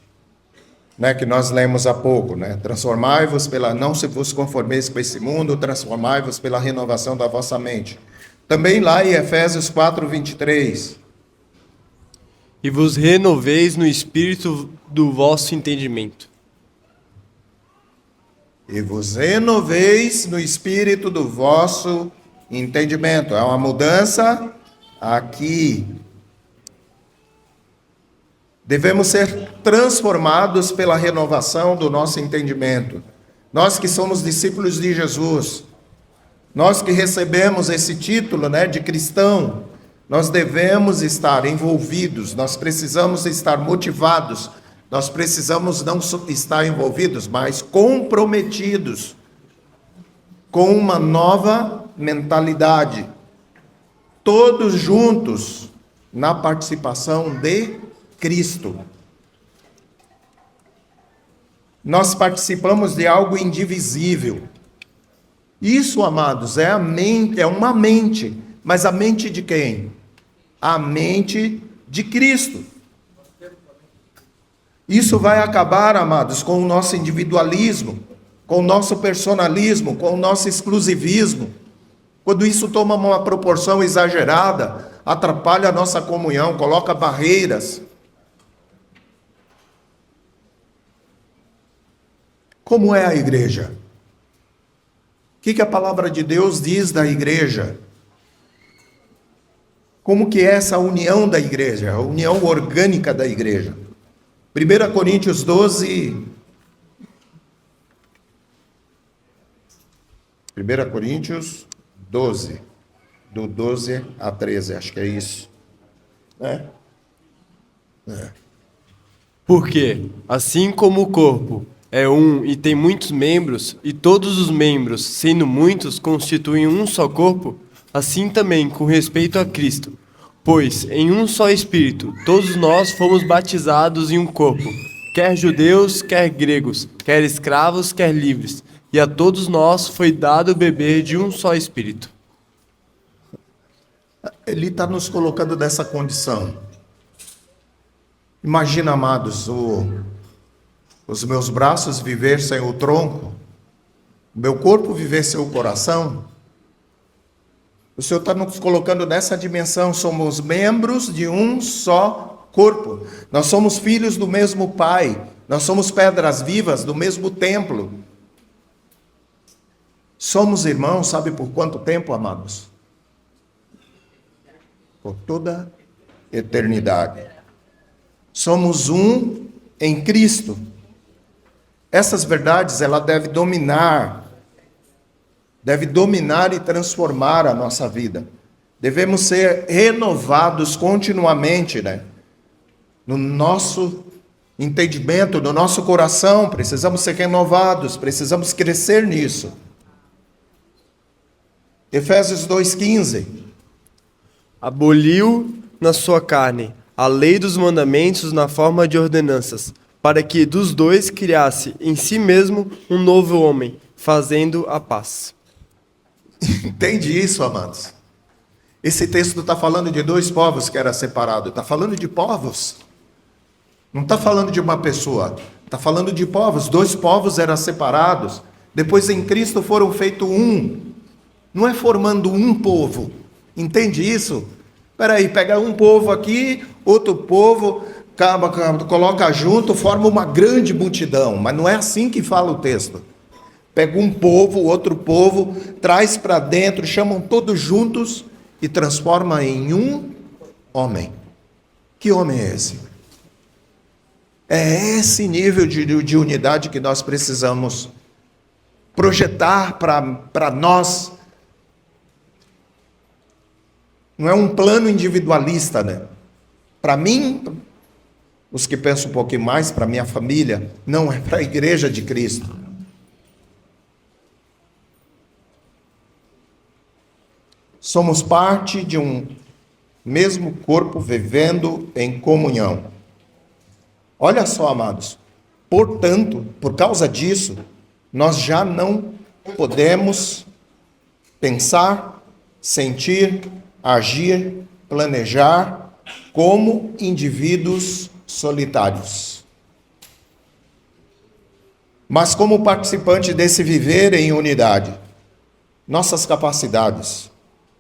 né, que nós lemos há pouco, né? Transformai-vos não se vos conformeis com esse mundo, transformai-vos pela renovação da vossa mente. Também lá em Efésios 4, 23. E vos renoveis no espírito do vosso entendimento. E vos renoveis no espírito do vosso entendimento. É uma mudança aqui. Devemos ser transformados pela renovação do nosso entendimento. Nós que somos discípulos de Jesus, nós que recebemos esse título, né, de cristão, nós devemos estar envolvidos, nós precisamos estar motivados, nós precisamos não estar envolvidos, mas comprometidos com uma nova mentalidade. Todos juntos na participação de Cristo. Nós participamos de algo indivisível. Isso, amados, é uma mente. Mas a mente de quem? A mente de Cristo. Isso vai acabar, amados, com o nosso individualismo, com o nosso personalismo, com o nosso exclusivismo. Quando isso toma uma proporção exagerada, atrapalha a nossa comunhão, coloca barreiras. Como é a igreja? O que a palavra de Deus diz da igreja? Como que é essa união da igreja, a união orgânica da igreja? 1 Coríntios 12, 1 Coríntios 12, do 12 a 13, acho que é isso. Porque, assim como o corpo é um e tem muitos membros, e todos os membros, sendo muitos, constituem um só corpo, assim também com respeito a Cristo. Pois, em um só Espírito, todos nós fomos batizados em um corpo, quer judeus, quer gregos, quer escravos, quer livres, e a todos nós foi dado beber de um só Espírito. Ele está nos colocando nessa condição. Imagina, amados, os meus braços viver sem o tronco, o meu corpo viver sem o coração. O Senhor está nos colocando nessa dimensão, somos membros de um só corpo. Nós somos filhos do mesmo Pai, nós somos pedras vivas do mesmo templo. Somos irmãos, sabe por quanto tempo, amados? Por toda eternidade. Somos um em Cristo. Essas verdades, ela deve dominar e transformar a nossa vida. Devemos ser renovados continuamente, né? No nosso entendimento, no nosso coração, precisamos ser renovados, precisamos crescer nisso. Efésios 2,15. Aboliu na sua carne a lei dos mandamentos na forma de ordenanças, para que dos dois criasse em si mesmo um novo homem, fazendo a paz. Entende isso, amados? Esse texto não está falando de dois povos que eram separados, está falando de povos. Não está falando de uma pessoa, está falando de povos. Dois povos eram separados, depois em Cristo foram feitos um. Não é formando um povo. Entende isso? Espera aí, pega um povo aqui, outro povo, coloca junto, forma uma grande multidão, mas não é assim que fala o texto. Pega um povo, outro povo, traz para dentro, chamam todos juntos e transforma em um homem. Que homem é esse? É esse nível de unidade que nós precisamos projetar para nós. Não é um plano individualista, né? Para mim, os que pensam um pouquinho mais, para minha família, não, é para a igreja de Cristo. Somos parte de um mesmo corpo vivendo em comunhão. Olha só, amados. Portanto, por causa disso, nós já não podemos pensar, sentir, agir, planejar como indivíduos solitários, mas como participantes desse viver em unidade. Nossas capacidades,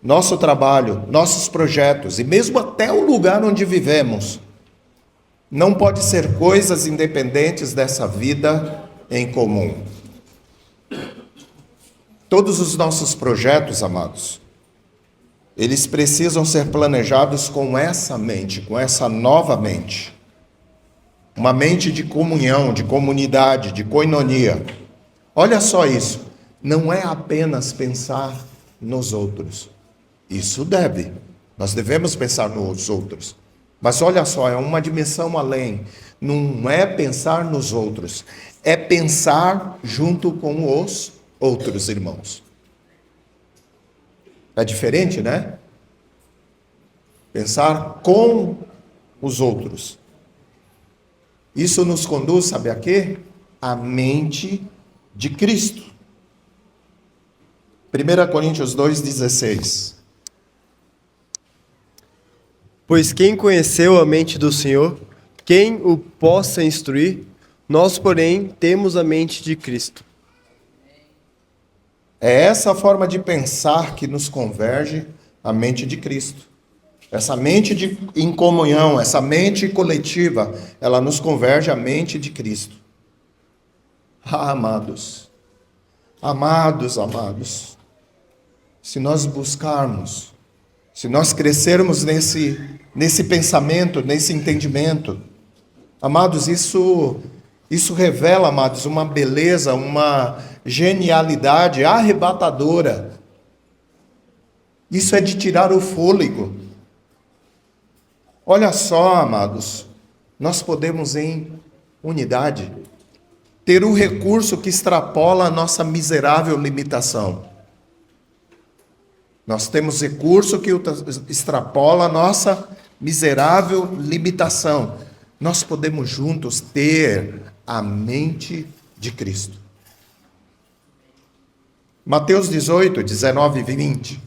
nosso trabalho, nossos projetos e mesmo até o lugar onde vivemos não pode ser coisas independentes dessa vida em comum. Todos os nossos projetos, amados, eles precisam ser planejados com essa mente, com essa nova mente. Uma mente de comunhão, de comunidade, de koinonia. Olha só isso. Não é apenas pensar nos outros. Isso deve. Nós devemos pensar nos outros. Mas olha só, é uma dimensão além. Não é pensar nos outros. É pensar junto com os outros irmãos. É diferente, né? Pensar com os outros. Isso nos conduz, sabe a quê? A mente de Cristo. 1 Coríntios 2,16. Pois quem conheceu a mente do Senhor, quem o possa instruir? Nós, porém, temos a mente de Cristo. É essa forma de pensar que nos converge à mente de Cristo. Essa mente em comunhão, essa mente coletiva, ela nos converge à mente de Cristo. Ah, amados, amados, se nós buscarmos, se nós crescermos nesse pensamento, nesse entendimento, amados, isso revela, amados, uma beleza, uma genialidade arrebatadora. Isso é de tirar o fôlego. Olha só, amados, nós podemos em unidade ter um recurso que extrapola a nossa miserável limitação. Nós temos recurso que extrapola a nossa miserável limitação. Nós podemos juntos ter a mente de Cristo. Mateus 18, 19 e 20.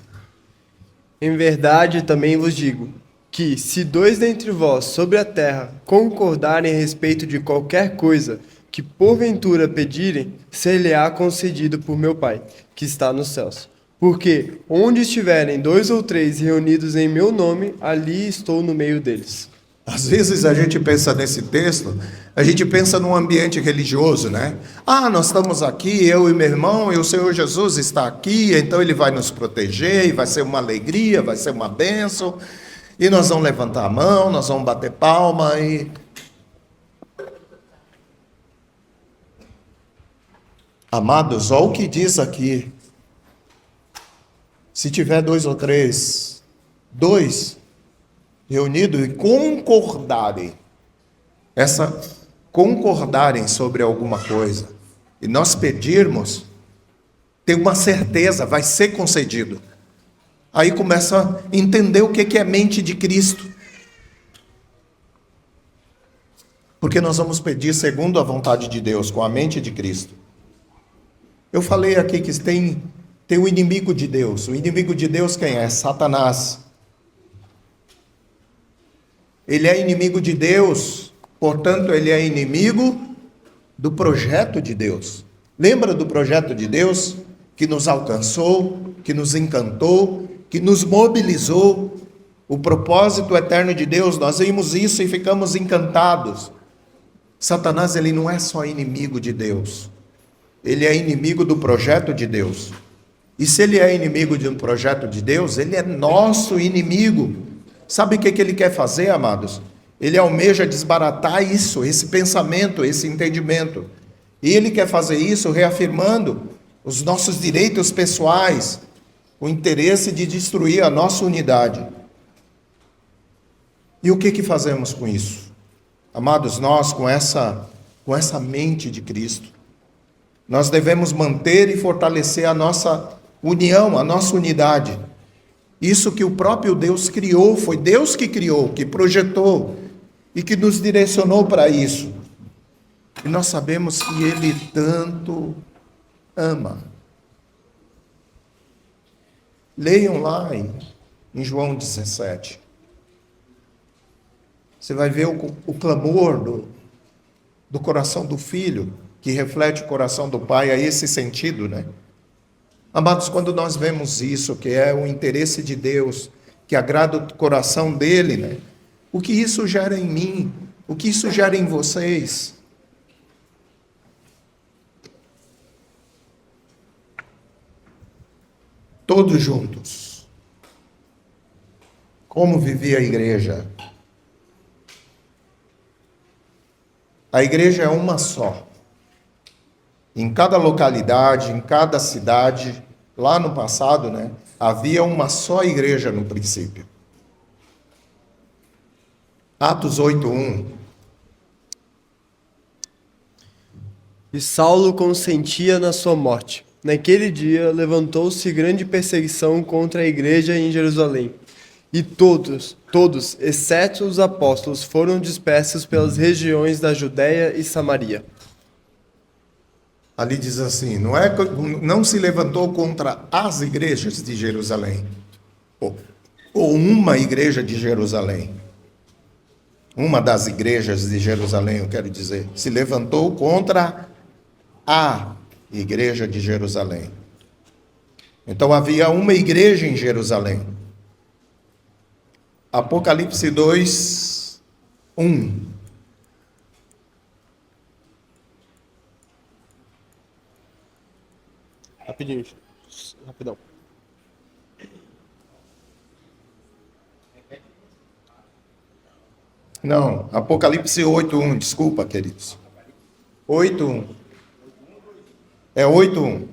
Em verdade, também vos digo, que se 2 dentre vós sobre a terra concordarem a respeito de qualquer coisa que porventura pedirem, ser-lhe-á concedido por meu Pai, que está nos céus. Porque onde estiverem 2 ou 3 reunidos em meu nome, ali estou no meio deles. Às vezes a gente pensa nesse texto, a gente pensa num ambiente religioso, né? Ah, nós estamos aqui, eu e meu irmão, e o Senhor Jesus está aqui, então Ele vai nos proteger, e vai ser uma alegria, vai ser uma bênção, e nós vamos levantar a mão, nós vamos bater palma, e... Amados, olha o que diz aqui. Se tiver 2 ou 3, 2 reunidos e concordarem sobre alguma coisa, e nós pedirmos, tem uma certeza, vai ser concedido. Aí começa a entender o que é a mente de Cristo. Porque nós vamos pedir segundo a vontade de Deus, com a mente de Cristo. Eu falei aqui que tem o inimigo de Deus. O inimigo de Deus quem é? Satanás. Ele é inimigo de Deus, portanto, ele é inimigo do projeto de Deus. Lembra do projeto de Deus que nos alcançou, que nos encantou, que nos mobilizou? o propósito eterno de Deus, nós vimos isso e ficamos encantados. Satanás, ele não é só inimigo de Deus, ele é inimigo do projeto de Deus. E se ele é inimigo de um projeto de Deus, ele é nosso inimigo. Sabe o que ele quer fazer, amados? Ele almeja desbaratar isso, esse pensamento, esse entendimento. E ele quer fazer isso reafirmando os nossos direitos pessoais, o interesse de destruir a nossa unidade. E o que fazemos com isso? Amados, nós com essa mente de Cristo, nós devemos manter e fortalecer a nossa união, a nossa unidade. Isso que o próprio Deus criou, foi Deus que criou, que projetou e que nos direcionou para isso. E nós sabemos que Ele tanto ama. Leiam lá em João 17. Você vai ver o clamor do coração do filho, que reflete o coração do pai, a esse sentido, né? Amados, quando nós vemos isso, que é o interesse de Deus, que agrada o coração dele, né? O que isso gera em mim? O que isso gera em vocês? Todos juntos. Como vivia a igreja? A igreja é uma só. Em cada localidade, em cada cidade, lá no passado, né, havia uma só igreja no princípio. Atos 8:1. E Saulo consentia na sua morte. Naquele dia levantou-se grande perseguição contra a igreja em Jerusalém. E todos, exceto os apóstolos, foram dispersos pelas regiões da Judéia e Samaria. Ali diz assim, não se levantou contra as igrejas de Jerusalém, ou uma igreja de Jerusalém. Uma das igrejas de Jerusalém, eu quero dizer, se levantou contra a igreja de Jerusalém. Então havia uma igreja em Jerusalém. Apocalipse 2:1. Rapidão. Não, Apocalipse 8:1, desculpa, queridos. 8:1. É 8:1.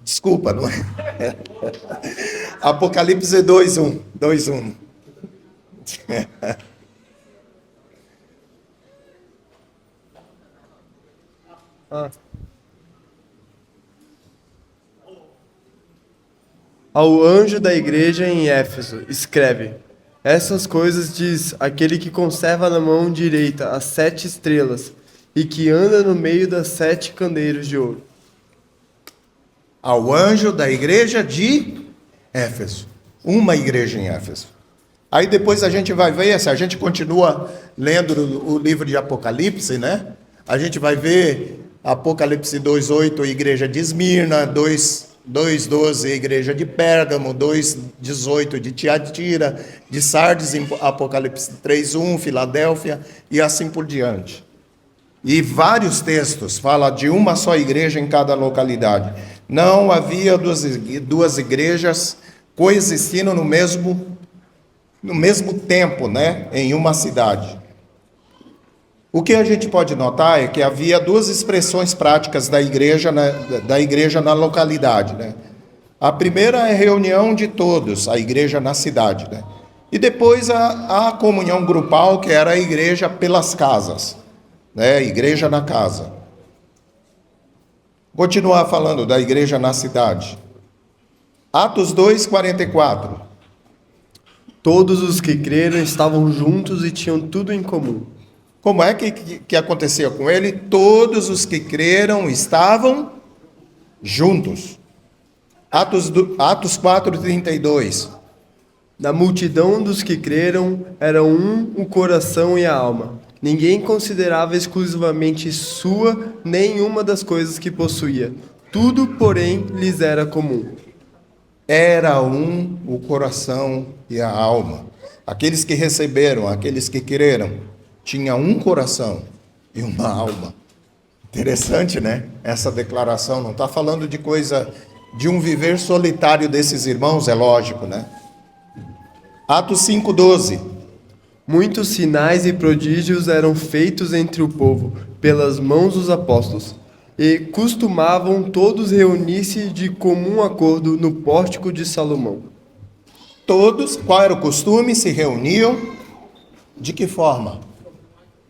Desculpa, não é? Apocalipse 2:1. 2:1. Ao anjo da igreja em Éfeso, escreve: essas coisas diz aquele que conserva na mão direita as 7 estrelas e que anda no meio das 7 candeiros de ouro. Ao anjo da igreja de Éfeso. Uma igreja em Éfeso. Aí depois a gente vai ver, se a gente continua lendo o livro de Apocalipse, né? A gente vai ver Apocalipse 2:8, igreja de Esmirna, 2:12, igreja de Pérgamo, 2:18 de Tiatira, de Sardes, em Apocalipse 3:1, Filadélfia e assim por diante. E vários textos falam de uma só igreja em cada localidade. Não havia duas igrejas coexistindo no mesmo tempo, né, em uma cidade. O que a gente pode notar é que havia duas expressões práticas da igreja na localidade, né? A primeira é a reunião de todos, a igreja na cidade, né? E depois a comunhão grupal, que era a igreja pelas casas, né? Igreja na casa. Continuar falando da igreja na cidade. Atos 2:44. Todos os que creram estavam juntos e tinham tudo em comum. Como é que acontecia com ele? Todos os que creram estavam juntos. Atos 4:32. Da multidão dos que creram, era o coração e a alma. Ninguém considerava exclusivamente sua nenhuma das coisas que possuía. Tudo, porém, lhes era comum. era um o coração e a alma. Aqueles que receberam, aqueles que creram, tinha um coração e uma alma. Interessante, né? Essa declaração não está falando de coisa de um viver solitário desses irmãos, é lógico, né? Atos 5:12. Muitos sinais e prodígios eram feitos entre o povo, pelas mãos dos apóstolos, e costumavam todos reunir-se de comum acordo no pórtico de Salomão. Todos, qual era o costume? Se reuniam de que forma?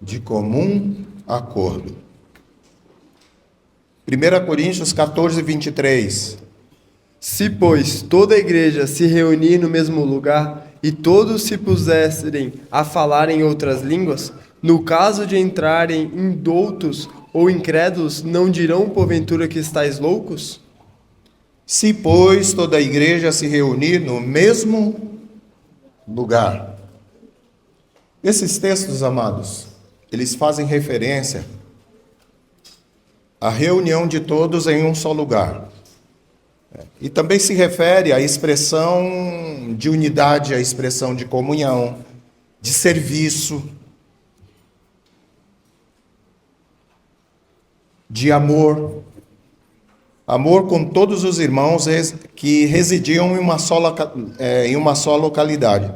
De comum acordo. 1 Coríntios 14:23. Se, pois, toda a igreja se reunir no mesmo lugar e todos se pusessem a falar em outras línguas, no caso de entrarem indoutos ou incrédulos, não dirão porventura que estáis loucos? Se, pois, toda a igreja se reunir no mesmo lugar. Esses textos, amados, eles fazem referência à reunião de todos em um só lugar. E também se refere à expressão de unidade, à expressão de comunhão, de serviço, de amor. Amor com todos os irmãos que residiam em uma só localidade.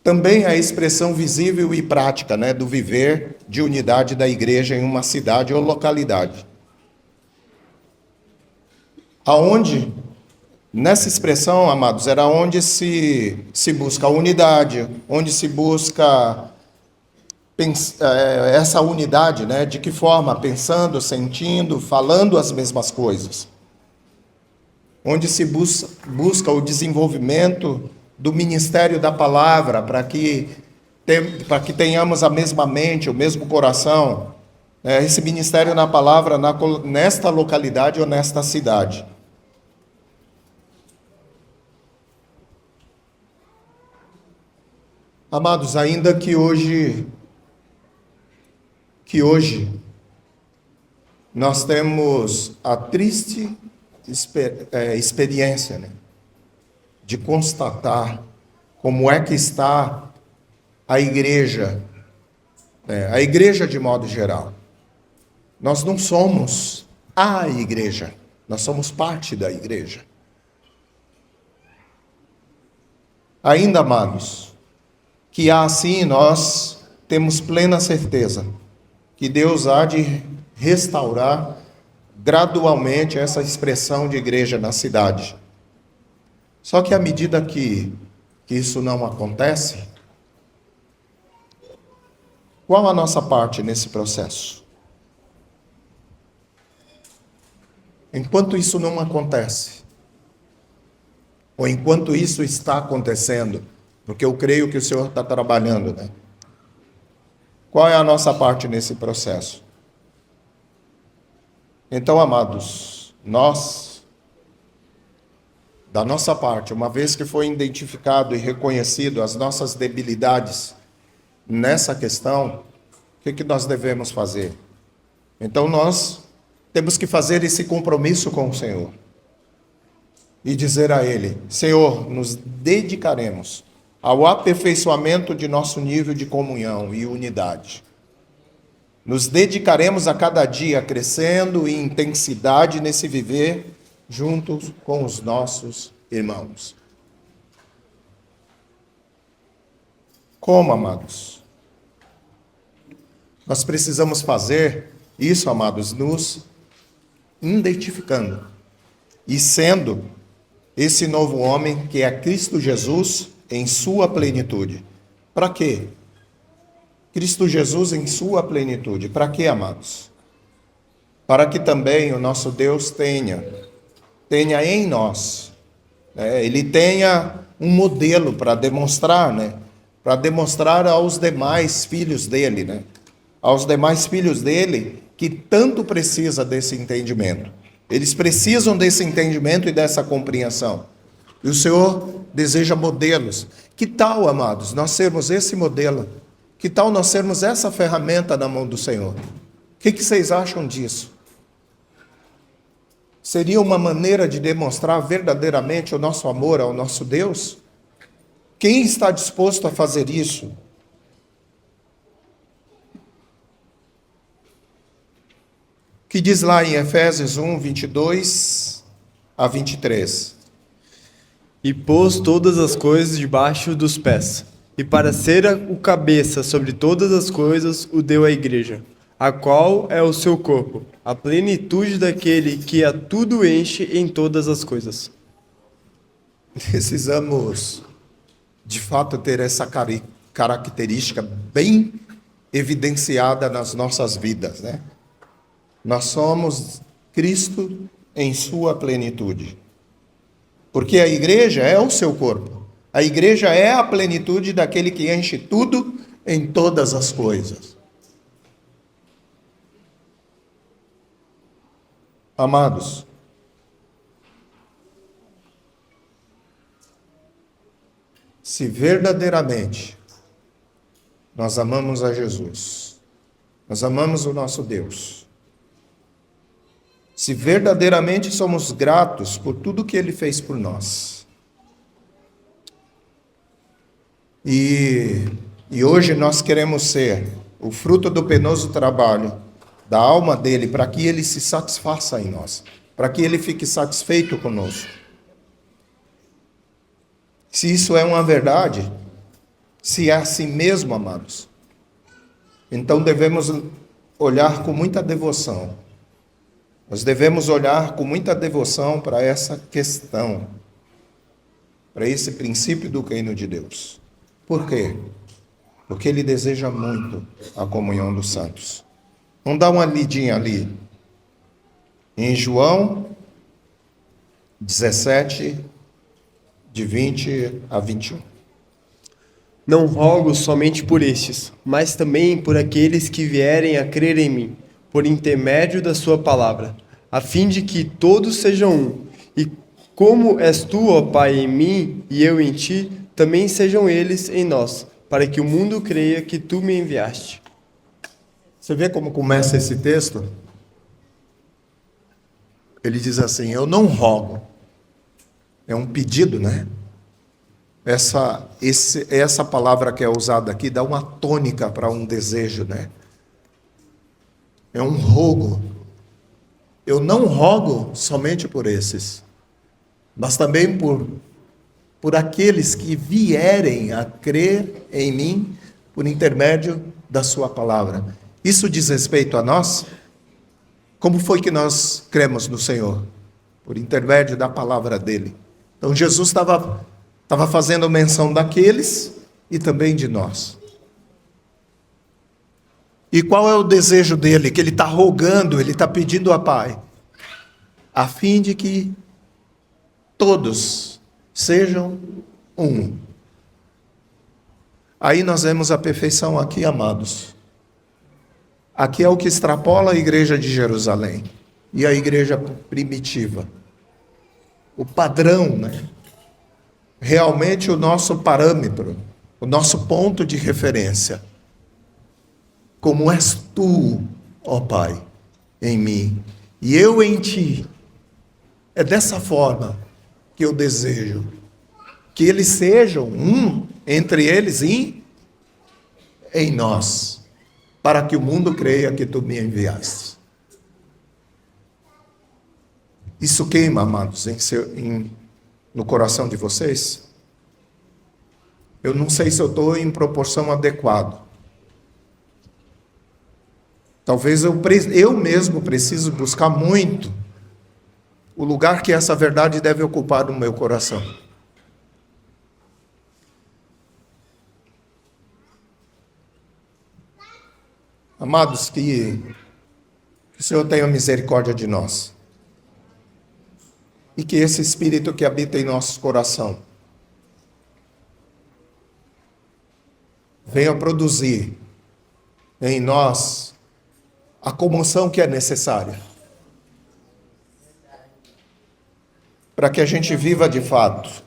Também a expressão visível e prática, né, do viver de unidade da igreja em uma cidade ou localidade. Aonde, nessa expressão, amados, era onde se busca a unidade, onde se busca essa unidade, né? De que forma? Pensando, sentindo, falando as mesmas coisas. Onde se busca o desenvolvimento do ministério da palavra, para que tenhamos a mesma mente, o mesmo coração. Esse ministério na palavra nesta localidade ou nesta cidade. Amados, ainda que hoje nós temos a triste experiência, né, de constatar como é que está a igreja de modo geral. Nós não somos a igreja, nós somos parte da igreja. Ainda, amados, que assim nós temos plena certeza que Deus há de restaurar gradualmente essa expressão de igreja na cidade. Só que à medida que isso não acontece, qual a nossa parte nesse processo? Enquanto isso não acontece, ou enquanto isso está acontecendo, porque eu creio que o Senhor está trabalhando, né? Qual é a nossa parte nesse processo? Então, amados, nós, da nossa parte, uma vez que foi identificado e reconhecido as nossas debilidades nessa questão, o que nós devemos fazer? Então, nós temos que fazer esse compromisso com o Senhor e dizer a Ele: Senhor, nos dedicaremos ao aperfeiçoamento de nosso nível de comunhão e unidade. Nos dedicaremos a cada dia crescendo em intensidade nesse viver juntos com os nossos irmãos. Como, amados? Nós precisamos fazer isso, amados, nos identificando e sendo esse novo homem que é Cristo Jesus em sua plenitude. Para quê? Cristo Jesus em sua plenitude. Para quê, amados? Para que também o nosso Deus tenha em nós, Ele tenha um modelo para demonstrar, né? Para demonstrar aos demais filhos dele, né? Aos demais filhos dele que tanto precisa desse entendimento. Eles precisam desse entendimento e dessa compreensão. E o Senhor deseja modelos. Que tal, amados, nós sermos esse modelo? Que tal nós sermos essa ferramenta na mão do Senhor? O que vocês acham disso? seria uma maneira de demonstrar verdadeiramente o nosso amor ao nosso Deus? Quem está disposto a fazer isso? Que diz lá em Efésios 1, 22 a 23. E pôs todas as coisas debaixo dos pés, e para ser o cabeça sobre todas as coisas, o deu à igreja, a qual é o seu corpo, a plenitude daquele que a tudo enche em todas as coisas. Precisamos, de fato, ter essa característica bem evidenciada nas nossas vidas, né? Nós somos Cristo em sua plenitude. Porque a igreja é o seu corpo. A igreja é a plenitude daquele que enche tudo em todas as coisas. Amados, se verdadeiramente nós amamos a Jesus, nós amamos o nosso Deus, se verdadeiramente somos gratos por tudo que Ele fez por nós, e hoje nós queremos ser o fruto do penoso trabalho da alma dele, para que ele se satisfaça em nós, para que ele fique satisfeito conosco. Se isso é uma verdade, se é assim mesmo, amados, então devemos olhar com muita devoção. Nós devemos olhar com muita devoção para essa questão, para esse princípio do reino de Deus. Por quê? Porque Ele deseja muito a comunhão dos santos. Vamos dar uma lidinha ali. Em João 17, de 20 a 21. Não rogo somente por estes, mas também por aqueles que vierem a crer em mim, por intermédio da sua palavra, a fim de que todos sejam um, e como és tu, ó Pai, em mim e eu em ti, também sejam eles em nós, para que o mundo creia que tu me enviaste. Você vê como começa esse texto? Ele diz assim: eu não rogo. É um pedido, né? Essa palavra que é usada aqui dá uma tônica para um desejo, né? É um rogo. Eu não rogo somente por esses, mas também por aqueles que vierem a crer em mim por intermédio da sua palavra. Isso diz respeito a nós? Como foi que nós cremos no Senhor? Por intermédio da palavra dele. Então Jesus estava fazendo menção daqueles e também de nós. E qual é o desejo dele? Que ele está rogando, ele está pedindo a Pai, a fim de que todos sejam um. Aí nós vemos a perfeição aqui, amados. Aqui é o que extrapola a igreja de Jerusalém e a igreja primitiva. O padrão, né? Realmente o nosso parâmetro, o nosso ponto de referência. Como és tu, ó Pai, em mim, e eu em ti. É dessa forma que eu desejo que eles sejam um entre eles e em nós, para que o mundo creia que tu me enviaste. Isso queima, amados, no coração de vocês? Eu não sei se eu estou em proporção adequada. Talvez eu mesmo preciso buscar muito o lugar que essa verdade deve ocupar no meu coração. Amados, que o Senhor tenha misericórdia de nós. E que esse Espírito que habita em nosso coração venha produzir em nós a comoção que é necessária para que a gente viva de fato.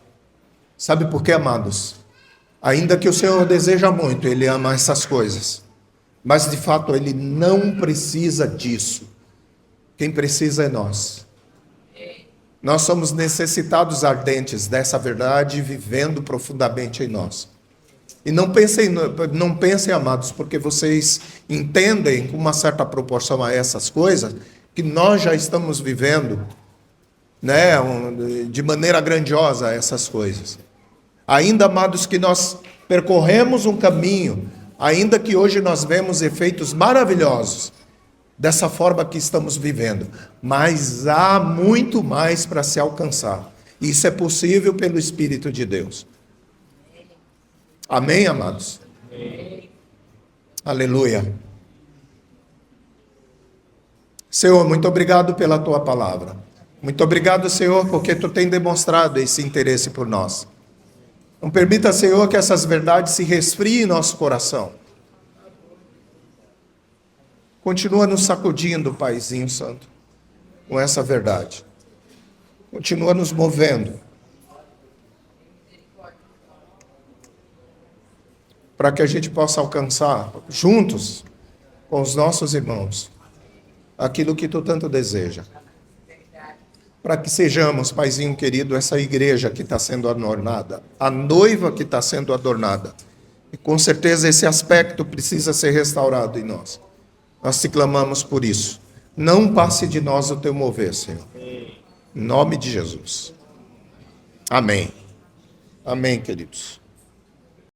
Sabe por quê, amados? Ainda que o Senhor deseja muito, Ele ama essas coisas, mas de fato Ele não precisa disso. Quem precisa é nós. Nós somos necessitados ardentes dessa verdade, vivendo profundamente em nós. E não pensem, amados, porque vocês entendem com uma certa proporção a essas coisas, que nós já estamos vivendo, né, de maneira grandiosa essas coisas. Ainda, amados, que nós percorremos um caminho, ainda que hoje nós vemos efeitos maravilhosos dessa forma que estamos vivendo, mas há muito mais para se alcançar. Isso é possível pelo Espírito de Deus. Amém, amados? Amém. Aleluia. Senhor, muito obrigado pela tua palavra. Muito obrigado, Senhor, porque tu tem demonstrado esse interesse por nós. Não permita, Senhor, que essas verdades se resfriem em nosso coração. Continua nos sacudindo, Paizinho Santo, com essa verdade. Continua nos movendo. Para que a gente possa alcançar, juntos, com os nossos irmãos, aquilo que tu tanto deseja. Para que sejamos, Paizinho querido, essa igreja que está sendo adornada, a noiva que está sendo adornada. E com certeza esse aspecto precisa ser restaurado em nós. Nós te clamamos por isso. Não passe de nós o teu mover, Senhor. Em nome de Jesus. Amém. Amém, queridos.